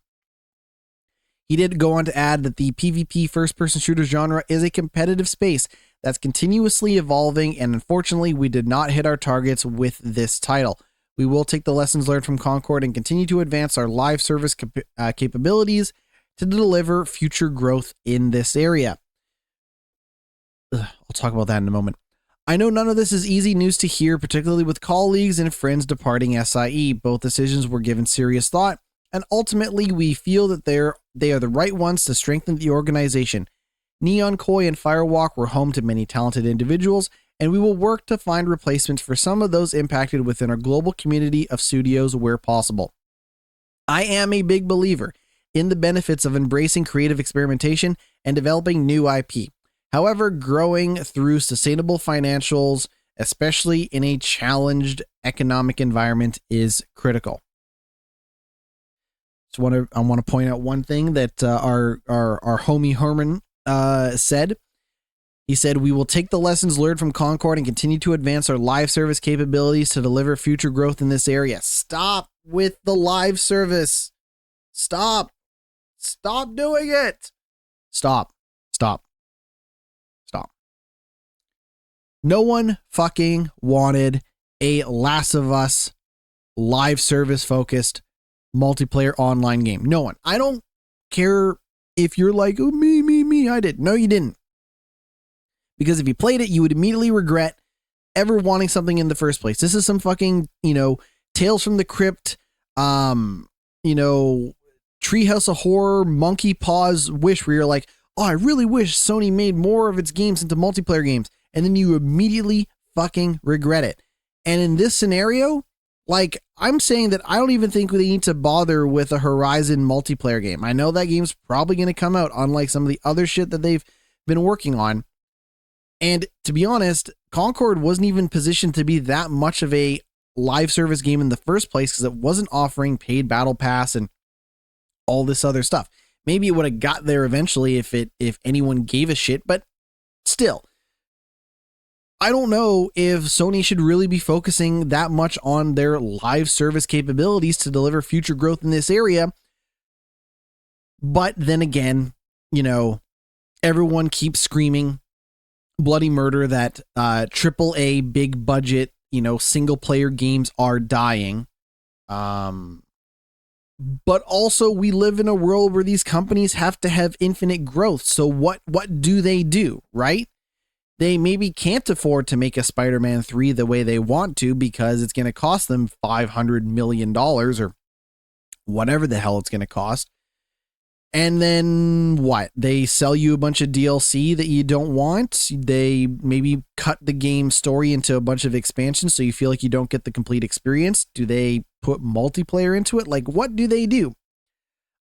He did go on to add that the PvP first-person shooter genre is a competitive space that's continuously evolving, and unfortunately, we did not hit our targets with this title. We will take the lessons learned from Concord and continue to advance our live service capabilities to deliver future growth in this area. I'll talk about that in a moment. I know none of this is easy news to hear, particularly with colleagues and friends departing SIE. Both decisions were given serious thought, and ultimately we feel that they are the right ones to strengthen the organization. Neon Koi and Firewalk were home to many talented individuals, and we will work to find replacements for some of those impacted within our global community of studios where possible. I am a big believer in the benefits of embracing creative experimentation and developing new IP. However, growing through sustainable financials, especially in a challenged economic environment, is critical. I want to point out one thing that our homie Herman said. He said, we will take the lessons learned from Concord and continue to advance our live service capabilities to deliver future growth in this area. Stop with the live service. Stop doing it. Stop. No one fucking wanted a Last of Us live service focused multiplayer online game. No one. I don't care if you're like, oh, me, I did. No, you didn't. Because if you played it, you would immediately regret ever wanting something in the first place. This is some fucking, Tales from the Crypt, Treehouse of Horror, Monkey Paws wish where you're like, oh, I really wish Sony made more of its games into multiplayer games. And then you immediately fucking regret it. And in this scenario, like, I'm saying that I don't even think they need to bother with a Horizon multiplayer game. I know that game's probably going to come out, unlike some of the other shit that they've been working on. And to be honest, Concord wasn't even positioned to be that much of a live service game in the first place because it wasn't offering paid battle pass and all this other stuff. Maybe it would have got there eventually if anyone gave a shit, but still, I don't know if Sony should really be focusing that much on their live service capabilities to deliver future growth in this area. But then again, everyone keeps screaming bloody murder that AAA big budget, single player games are dying. But also we live in a world where these companies have to have infinite growth. So what do they do, right? They maybe can't afford to make a Spider-Man 3 the way they want to because it's going to cost them $500 million or whatever the hell it's going to cost. And then what? They sell you a bunch of DLC that you don't want. They maybe cut the game story into a bunch of expansions so you feel like you don't get the complete experience. Do they put multiplayer into it? Like, what do they do?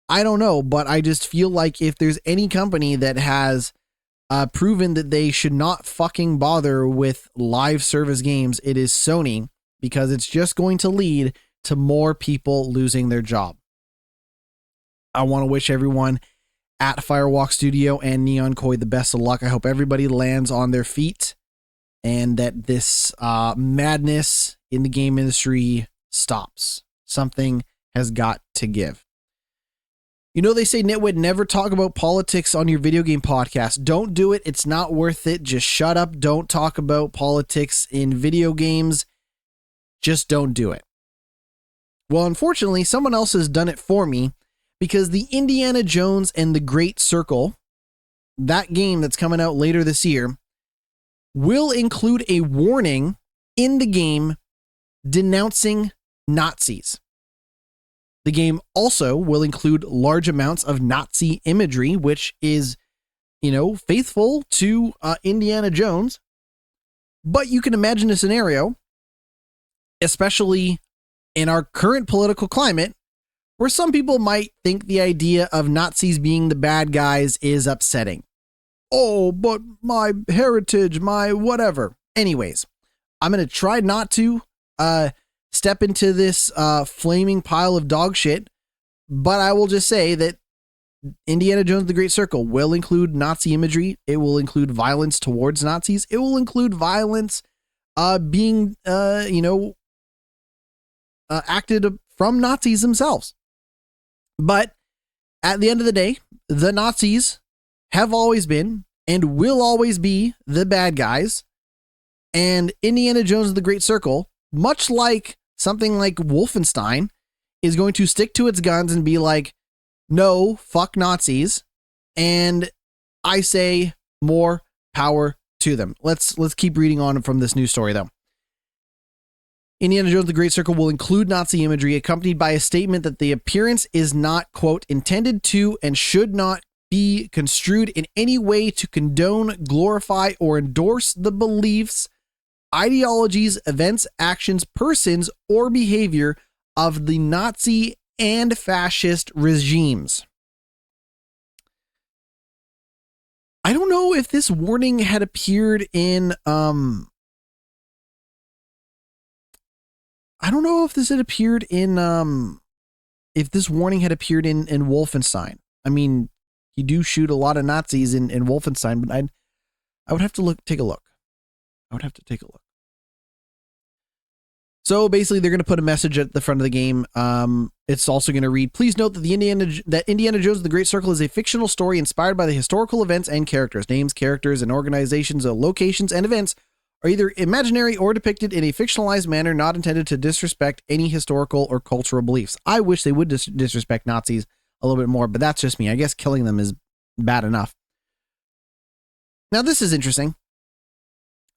I don't know, but I just feel like if there's any company that has proven that they should not fucking bother with live service games, it is Sony, because it's just going to lead to more people losing their job. I want to wish everyone at Firewalk Studio and Neon Koi the best of luck. I hope everybody lands on their feet and that this madness in the game industry stops. Something has got to give. They say GnittWitt, never talk about politics on your video game podcast. Don't do it. It's not worth it. Just shut up. Don't talk about politics in video games. Just don't do it. Well, unfortunately, someone else has done it for me. Because the Indiana Jones and the Great Circle, that game that's coming out later this year, will include a warning in the game denouncing Nazis. The game also will include large amounts of Nazi imagery, which is, faithful to Indiana Jones. But you can imagine a scenario, especially in our current political climate, where some people might think the idea of Nazis being the bad guys is upsetting. Oh, but my heritage, my whatever. Anyways, I'm going to try not to step into this flaming pile of dog shit, but I will just say that Indiana Jones the Great Circle will include Nazi imagery. It will include violence towards Nazis. It will include violence being, acted from Nazis themselves. But at the end of the day, the Nazis have always been and will always be the bad guys. And Indiana Jones and the Great Circle, much like something like Wolfenstein, is going to stick to its guns and be like, no, fuck Nazis. And I say more power to them. Let's keep reading on from this news story, though. Indiana Jones the Great Circle will include Nazi imagery accompanied by a statement that the appearance is not, quote, intended to and should not be construed in any way to condone, glorify, or endorse the beliefs, ideologies, events, actions, persons, or behavior of the Nazi and fascist regimes. I don't know if this warning had appeared in I don't know if this had appeared in if this warning had appeared in Wolfenstein. I mean, you do shoot a lot of Nazis in Wolfenstein, but I would have to take a look. I would have to take a look. So basically, they're going to put a message at the front of the game. It's also going to read, please note that Indiana Jones and the Great Circle is a fictional story inspired by the historical events and characters. Names, characters, and organizations, locations, and events are either imaginary or depicted in a fictionalized manner not intended to disrespect any historical or cultural beliefs. I wish they would disrespect Nazis a little bit more, but that's just me. I guess killing them is bad enough. Now, this is interesting.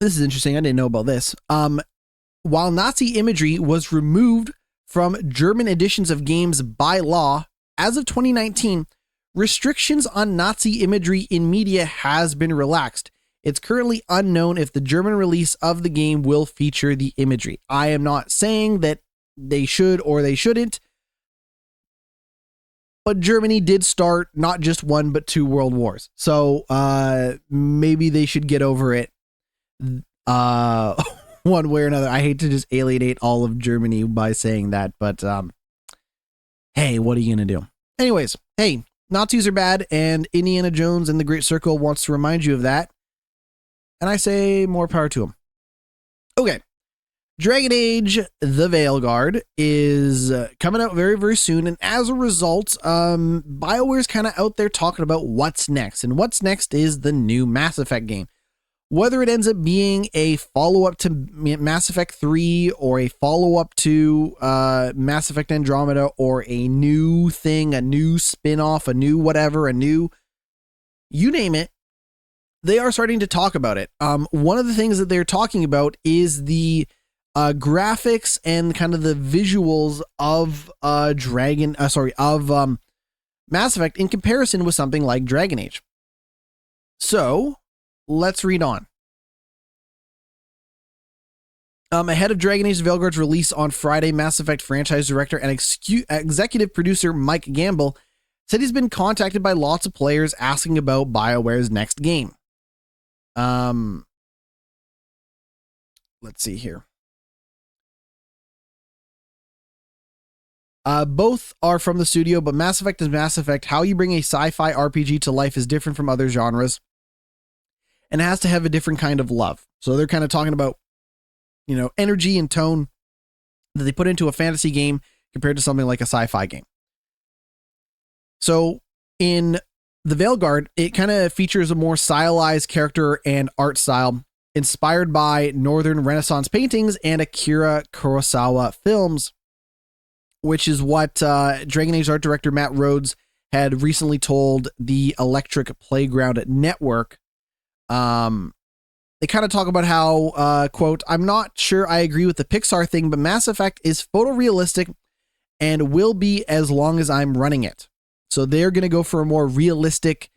I didn't know about this. While Nazi imagery was removed from German editions of games by law, as of 2019, restrictions on Nazi imagery in media has been relaxed. It's currently unknown if the German release of the game will feature the imagery. I am not saying that they should or they shouldn't, but Germany did start not just one, but 2 world wars. So maybe they should get over it one way or another. I hate to just alienate all of Germany by saying that, but hey, what are you going to do? Anyways, hey, Nazis are bad, and Indiana Jones and the Great Circle wants to remind you of that. And I say more power to him. Okay. Dragon Age, the Veilguard, is coming out very, very soon. And as a result, BioWare's kind of out there talking about what's next. And what's next is the new Mass Effect game. Whether it ends up being a follow-up to Mass Effect 3 or a follow-up to Mass Effect Andromeda or a new thing, a new spin-off, a new whatever, a new, you name it, they are starting to talk about it. One of the things that they're talking about is the graphics and kind of the visuals of Mass Effect in comparison with something like Dragon Age. So let's read on. Ahead of Dragon Age: The Veilguard's release on Friday, Mass Effect franchise director and executive producer Mike Gamble said he's been contacted by lots of players asking about BioWare's next game. Let's see here. Both are from the studio, but Mass Effect is Mass Effect. How you bring a sci-fi RPG to life is different from other genres and has to have a different kind of love. So they're kind of talking about, energy and tone that they put into a fantasy game compared to something like a sci-fi game. So in the Veilguard, it kind of features a more stylized character and art style inspired by Northern Renaissance paintings and Akira Kurosawa films, which is what Dragon Age art director Matt Rhodes had recently told the Electric Playground Network. They kind of talk about how, quote, "I'm not sure I agree with the Pixar thing, but Mass Effect is photorealistic and will be as long as I'm running it." So they're going to go for a more realistic,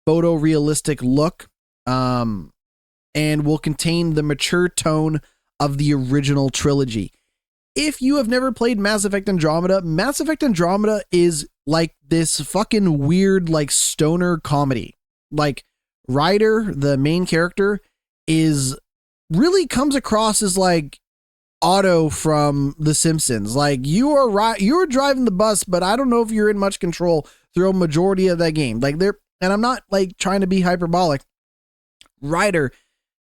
photorealistic look, and will contain the mature tone of the original trilogy. If you have never played Mass Effect Andromeda is like this fucking weird, like, stoner comedy. Like, Ryder, the main character, really comes across as like Otto from The Simpsons. Like, you're driving the bus, but I don't know if you're in much control through a majority of that game. Like, and I'm not like trying to be hyperbolic. Ryder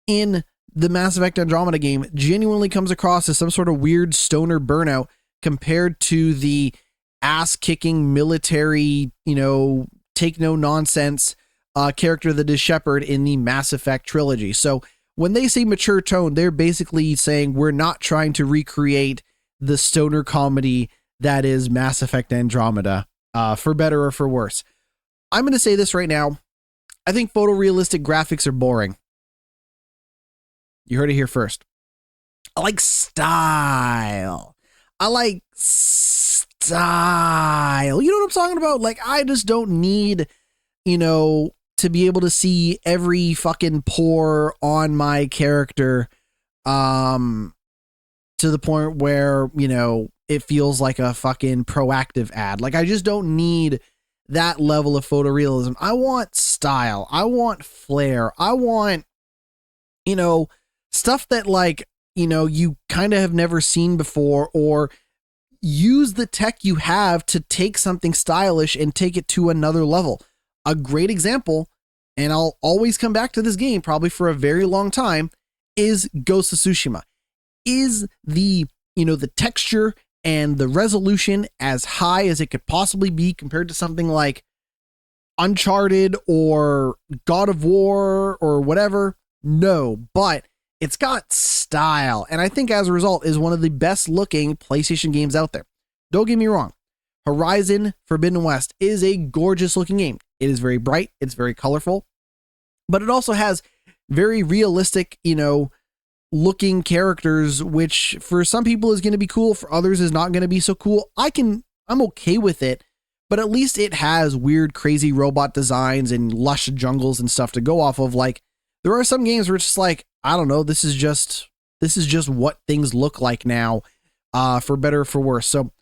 in the Mass Effect Andromeda game genuinely comes across as some sort of weird stoner burnout compared to the ass-kicking military, take no nonsense character that is Shepard in the Mass Effect trilogy. So when they say mature tone, they're basically saying we're not trying to recreate the stoner comedy that is Mass Effect Andromeda, for better or for worse. I'm going to say this right now. I think photorealistic graphics are boring. You heard it here first. I like style. You know what I'm talking about? Like, I just don't need, to be able to see every fucking pore on my character, to the point where, it feels like a fucking proactive ad. Like, I just don't need that level of photorealism. I want style. I want flair. I want, stuff that, like, you kind of have never seen before, or use the tech you have to take something stylish and take it to another level. A great example, and I'll always come back to this game probably for a very long time, is Ghost of Tsushima. Is the texture and the resolution as high as it could possibly be compared to something like Uncharted or God of War or whatever? No, but it's got style, and I think as a result is one of the best looking PlayStation games out there. Don't get me wrong. Horizon Forbidden West is a gorgeous looking game. It is very bright, it's very colorful, but it also has very realistic, looking characters, which for some people is going to be cool, for others is not going to be so cool. I'm okay with it, but at least it has weird, crazy robot designs and lush jungles and stuff to go off of. Like, there are some games where it's just like, I don't know, this is just what things look like now, for better or for worse. So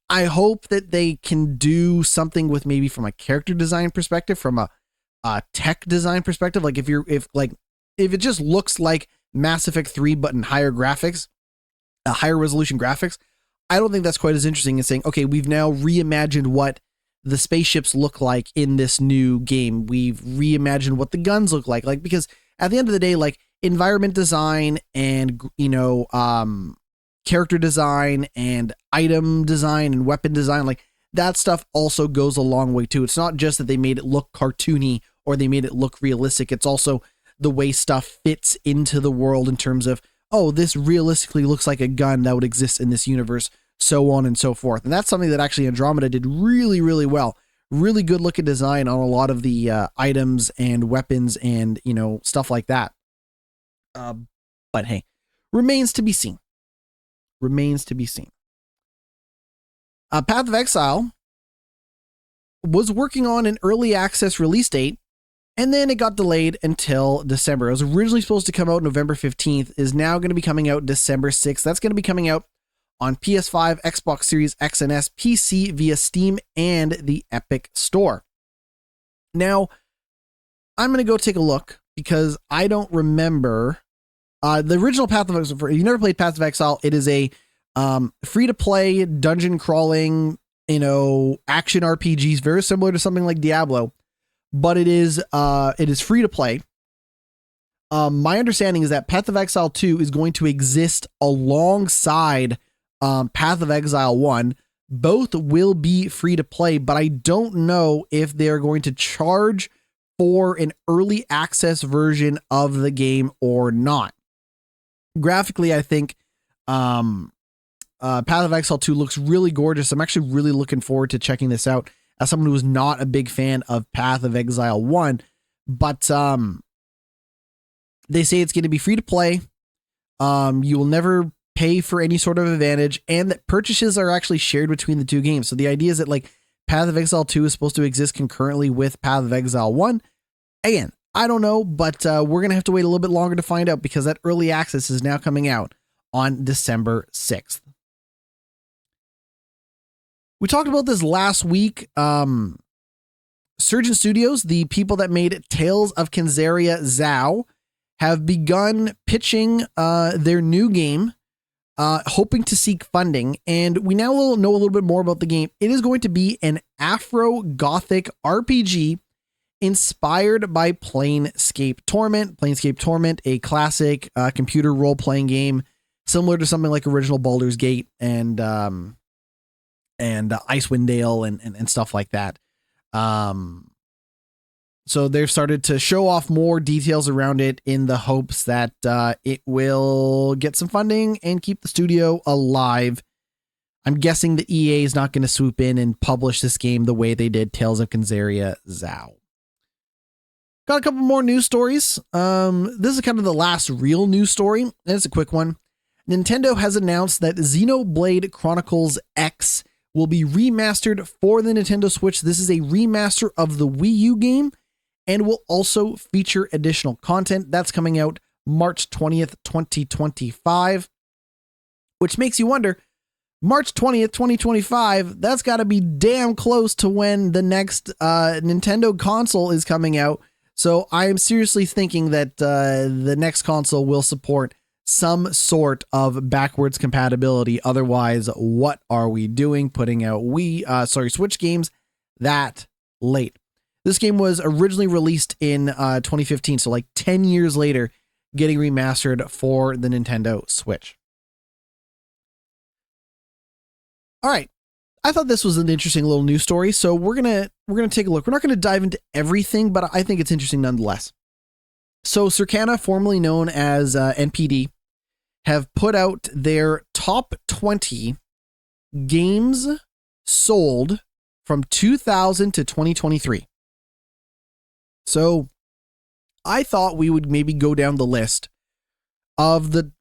I hope that they can do something with, maybe from a character design perspective, from a tech design perspective. Like if it just looks like Mass Effect 3, but in higher graphics, higher resolution graphics, I don't think that's quite as interesting as saying, okay, we've now reimagined what the spaceships look like in this new game. We've reimagined what the guns look like, because at the end of the day, like, environment design and, character design and item design and weapon design, like, that stuff also goes a long way too. It's not just that they made it look cartoony or they made it look realistic. It's also the way stuff fits into the world in terms of, oh, this realistically looks like a gun that would exist in this universe, so on and so forth. And that's something that actually Andromeda did really, really well. Really good looking design on a lot of the items and weapons and, stuff like that. But hey, remains to be seen. Path of Exile was working on an early access release date, and then it got delayed until December. It was originally supposed to come out November 15th, is now going to be coming out December 6th. That's going to be coming out on PS5, Xbox Series X and S, PC via Steam and the Epic Store. Now, I'm going to go take a look because I don't remember the original Path of Exile. If you've never played Path of Exile, it is a free-to-play dungeon crawling, action RPGs, very similar to something like Diablo, but it is free to play. My understanding is that Path of Exile 2 is going to exist alongside Path of Exile 1. Both will be free to play, but I don't know if they're going to charge for an early access version of the game or not. Graphically, I think Path of Exile 2 looks really gorgeous. I'm actually really looking forward to checking this out as someone who was not a big fan of Path of Exile 1, but they say it's going to be free to play. You will never pay for any sort of advantage, and that purchases are actually shared between the two games. So the idea is that, like, Path of Exile 2 is supposed to exist concurrently with Path of Exile 1. Again, I don't know, but we're going to have to wait a little bit longer to find out, because that early access is now coming out on December 6th. We talked about this last week. Surgeon Studios, the people that made Tales of Kenzaria Zao, have begun pitching their new game, hoping to seek funding. And we now know a little bit more about the game. It is going to be an Afro-Gothic RPG inspired by Planescape Torment. Planescape Torment, a classic computer role-playing game, similar to something like original Baldur's Gate and Icewind Dale and stuff like that. So they've started to show off more details around it in the hopes that it will get some funding and keep the studio alive. I'm guessing the EA is not going to swoop in and publish this game the way they did Tales of Kenzaria Zao. Got a couple more news stories. This is kind of the last real news story, and it's a quick one. Nintendo has announced that Xenoblade Chronicles X will be remastered for the Nintendo Switch. This is a remaster of the Wii U game and will also feature additional content. That's coming out March 20th, 2025, which makes you wonder, March 20th, 2025, that's got to be damn close to when the next Nintendo console is coming out. So I am seriously thinking that the next console will support some sort of backwards compatibility. Otherwise, what are we doing putting out Switch games that late? This game was originally released in 2015, so like 10 years later, getting remastered for the Nintendo Switch. All right. I thought this was an interesting little news story, so we're gonna take a look. We're not gonna dive into everything, but I think it's interesting nonetheless. So Circana, formerly known as NPD, have put out their top 20 games sold from 2000 to 2023. So I thought we would maybe go down the list of the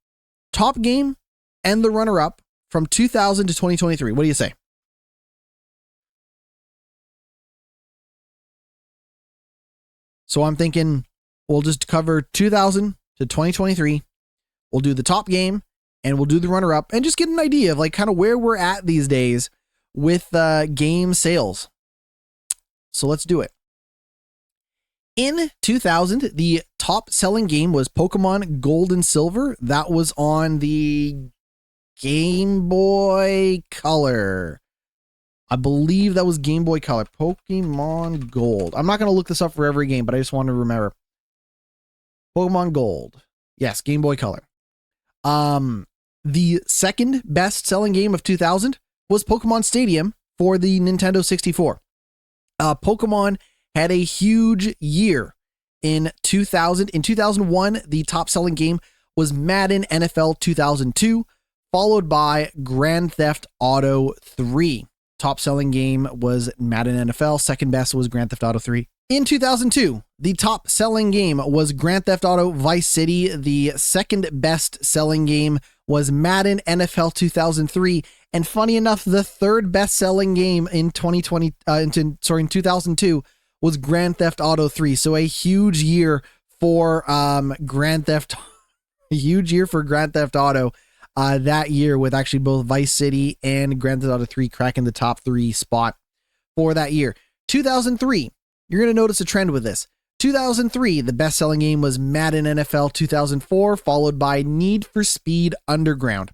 top game and the runner-up from 2000 to 2023. What do you say? So I'm thinking we'll just cover 2000 to 2023. We'll do the top game and we'll do the runner-up and just get an idea of like kind of where we're at these days with game sales. So let's do it. In 2000, the top selling game was Pokemon Gold and Silver. That was on the Game Boy Color. I believe that was Game Boy Color. Pokemon Gold. I'm not going to look this up for every game, but I just want to remember. Pokemon Gold. Yes, Game Boy Color. The second best selling game of 2000 was Pokemon Stadium for the Nintendo 64. Pokemon had a huge year in 2000. In 2001, the top selling game was Madden NFL 2002, followed by Grand Theft Auto 3. Top selling game was Madden NFL. Second best was Grand Theft Auto 3. In 2002, the top selling game was Grand Theft Auto Vice City. The second best selling game was Madden NFL 2003. And funny enough, the third best selling game in 2002 was Grand Theft Auto 3. So a huge year for Grand Theft Auto that year, with actually both Vice City and Grand Theft Auto 3 cracking the top 3 spot for that year. 2003, you're going to notice a trend with this. 2003, the best selling game was Madden NFL 2004, followed by Need for Speed Underground.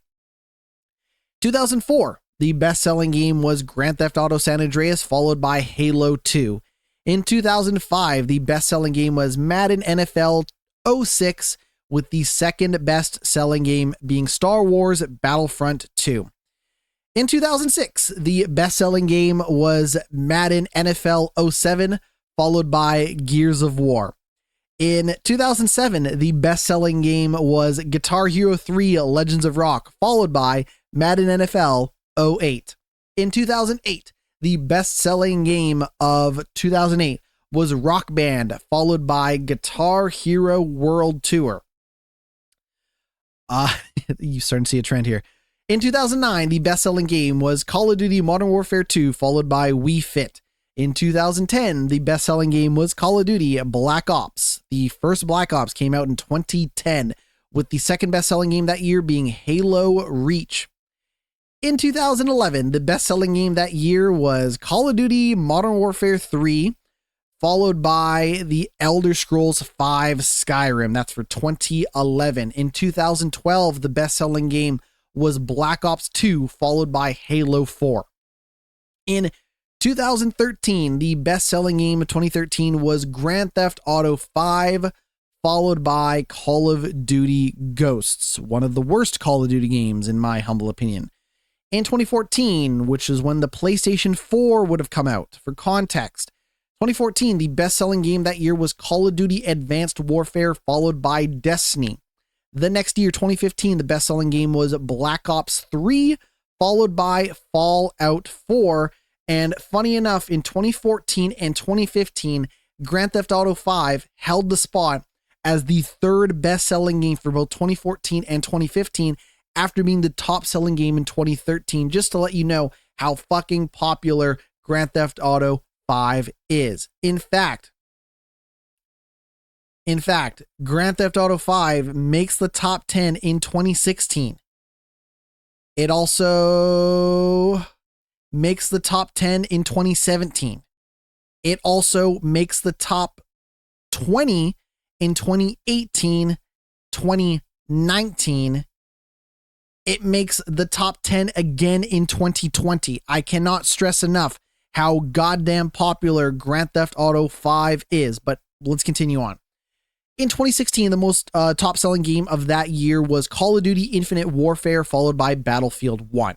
2004, the best selling game was Grand Theft Auto San Andreas, followed by Halo 2. In 2005, the best selling game was Madden NFL 06, with the second best selling game being Star Wars Battlefront 2. In 2006, the best selling game was Madden NFL 07, followed by Gears of War. In 2007, the best selling game was Guitar Hero 3 Legends of Rock, followed by Madden NFL 08. In 2008, the best selling game of 2008 was Rock Band, followed by Guitar Hero World Tour. You're starting to see a trend here. In 2009, the best-selling game was Call of Duty Modern Warfare 2, followed by Wii Fit. In 2010, the best-selling game was Call of Duty Black Ops. The first Black Ops came out in 2010, with the second best-selling game that year being Halo Reach. In 2011, the best-selling game that year was Call of Duty Modern Warfare 3, followed by the Elder Scrolls V Skyrim. That's for 2011. In 2012, the best-selling game was Black Ops 2, followed by Halo 4. In 2013, the best-selling game of 2013 was Grand Theft Auto 5, followed by Call of Duty Ghosts, one of the worst Call of Duty games in my humble opinion. In 2014, which is when the PlayStation 4 would have come out, for context, 2014, the best-selling game that year was Call of Duty Advanced Warfare, followed by Destiny. The next year, 2015, the best-selling game was Black Ops 3, followed by Fallout 4. And funny enough, in 2014 and 2015, Grand Theft Auto 5 held the spot as the third best-selling game for both 2014 and 2015, after being the top-selling game in 2013, just to let you know how fucking popular Grand Theft Auto 5 is. In fact, Grand Theft Auto 5 makes the top 10 in 2016. It also makes the top 10 in 2017. It also makes the top 20 in 2018, 2019. It makes the top 10 again in 2020. I cannot stress enough how goddamn popular Grand Theft Auto 5 is, but let's continue on. In 2016, the most top-selling game of that year was Call of Duty Infinite Warfare, followed by Battlefield 1.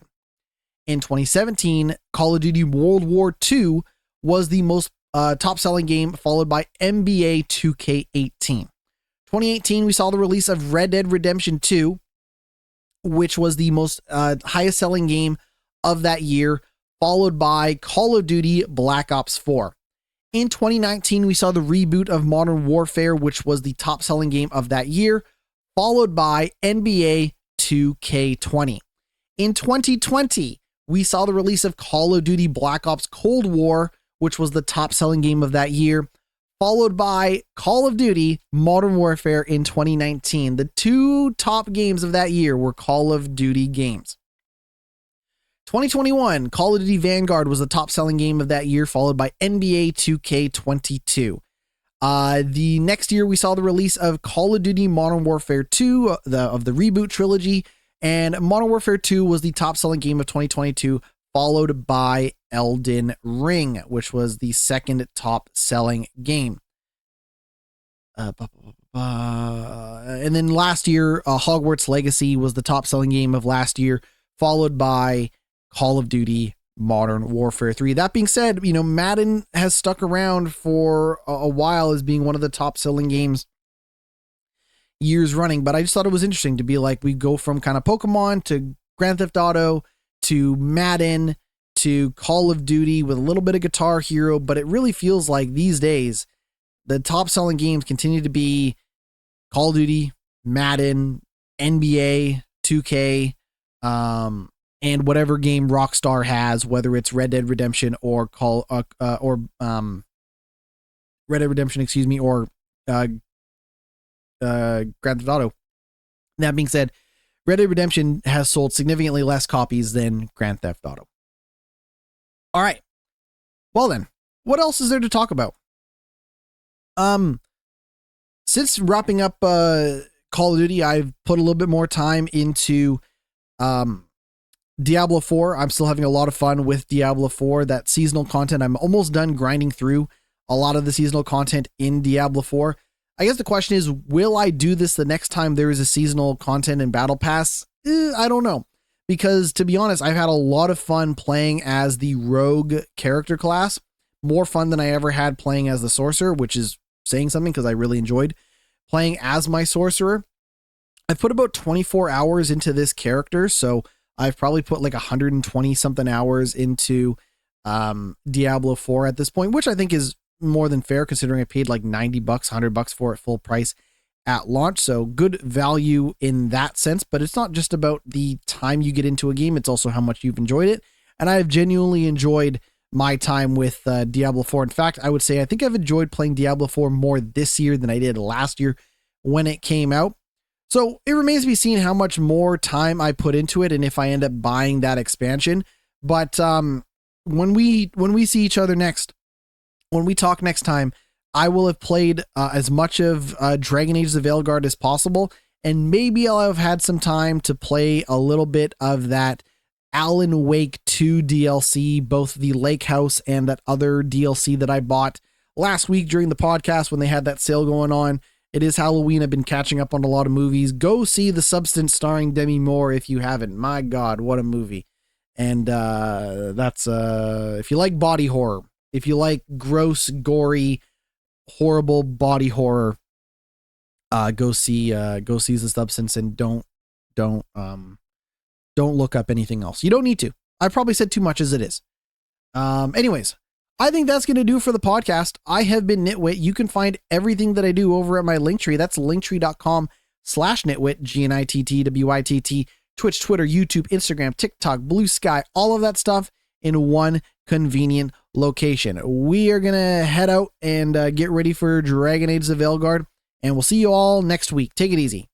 In 2017, Call of Duty World War II was the most top-selling game, followed by NBA 2K18. 2018, we saw the release of Red Dead Redemption 2, which was the most highest-selling game of that year, followed by Call of Duty Black Ops 4. In 2019, we saw the reboot of Modern Warfare, which was the top-selling game of that year, followed by NBA 2K20. In 2020, we saw the release of Call of Duty Black Ops Cold War, which was the top-selling game of that year, followed by Call of Duty Modern Warfare in 2019. The two top games of that year were Call of Duty games. 2021, Call of Duty Veilguard was the top-selling game of that year, followed by NBA 2K22. The next year, we saw the release of Call of Duty Modern Warfare 2, of the reboot trilogy, and Modern Warfare 2 was the top-selling game of 2022, followed by Elden Ring, which was the second top-selling game. And then last year, Hogwarts Legacy was the top-selling game of last year, followed by Call of Duty Modern Warfare 3. That being said, Madden has stuck around for a while as being one of the top-selling games years running, but I just thought it was interesting to be like, we go from kind of Pokemon to Grand Theft Auto to Madden to Call of Duty with a little bit of Guitar Hero, but it really feels like these days the top-selling games continue to be Call of Duty, Madden, NBA, 2K, and whatever game Rockstar has, whether it's Red Dead Redemption or Red Dead Redemption, or Grand Theft Auto. That being said, Red Dead Redemption has sold significantly less copies than Grand Theft Auto. All right. Well then, what else is there to talk about? Since wrapping up Call of Duty, I've put a little bit more time into Diablo 4. I'm still having a lot of fun with Diablo 4. That seasonal content, I'm almost done grinding through a lot of the seasonal content in Diablo 4. I guess the question is, will I do this the next time there is a seasonal content in Battle Pass? I don't know. Because to be honest, I've had a lot of fun playing as the rogue character class. More fun than I ever had playing as the sorcerer, which is saying something because I really enjoyed playing as my sorcerer. I've put about 24 hours into this character, so I've probably put like 120 something hours into Diablo 4 at this point, which I think is more than fair considering I paid like $90, $100 for it full price at launch. So good value in that sense, but it's not just about the time you get into a game. It's also how much you've enjoyed it. And I've genuinely enjoyed my time with Diablo 4. In fact, I would say I think I've enjoyed playing Diablo 4 more this year than I did last year when it came out. So it remains to be seen how much more time I put into it and if I end up buying that expansion. But when we see each other next, when we talk next time, I will have played as much of Dragon Age the Veilguard as possible, and maybe I'll have had some time to play a little bit of that Alan Wake 2 DLC, both the Lake House and that other DLC that I bought last week during the podcast when they had that sale going on. It is Halloween. I've been catching up on a lot of movies. Go see The Substance starring Demi Moore if you haven't. My God, what a movie. And that's if you like body horror, if you like gross, gory, horrible body horror, go see The Substance, and don't look up anything else. You don't need to. I probably said too much as it is. Anyways, I think that's going to do for the podcast. I have been GnittWitt. You can find everything that I do over at my Linktree. That's linktree.com/GnittWitt, GnittWitt, Twitch, Twitter, YouTube, Instagram, TikTok, Blue Sky, all of that stuff in one convenient location. We are going to head out and get ready for Dragon Age the Veilguard, and we'll see you all next week. Take it easy.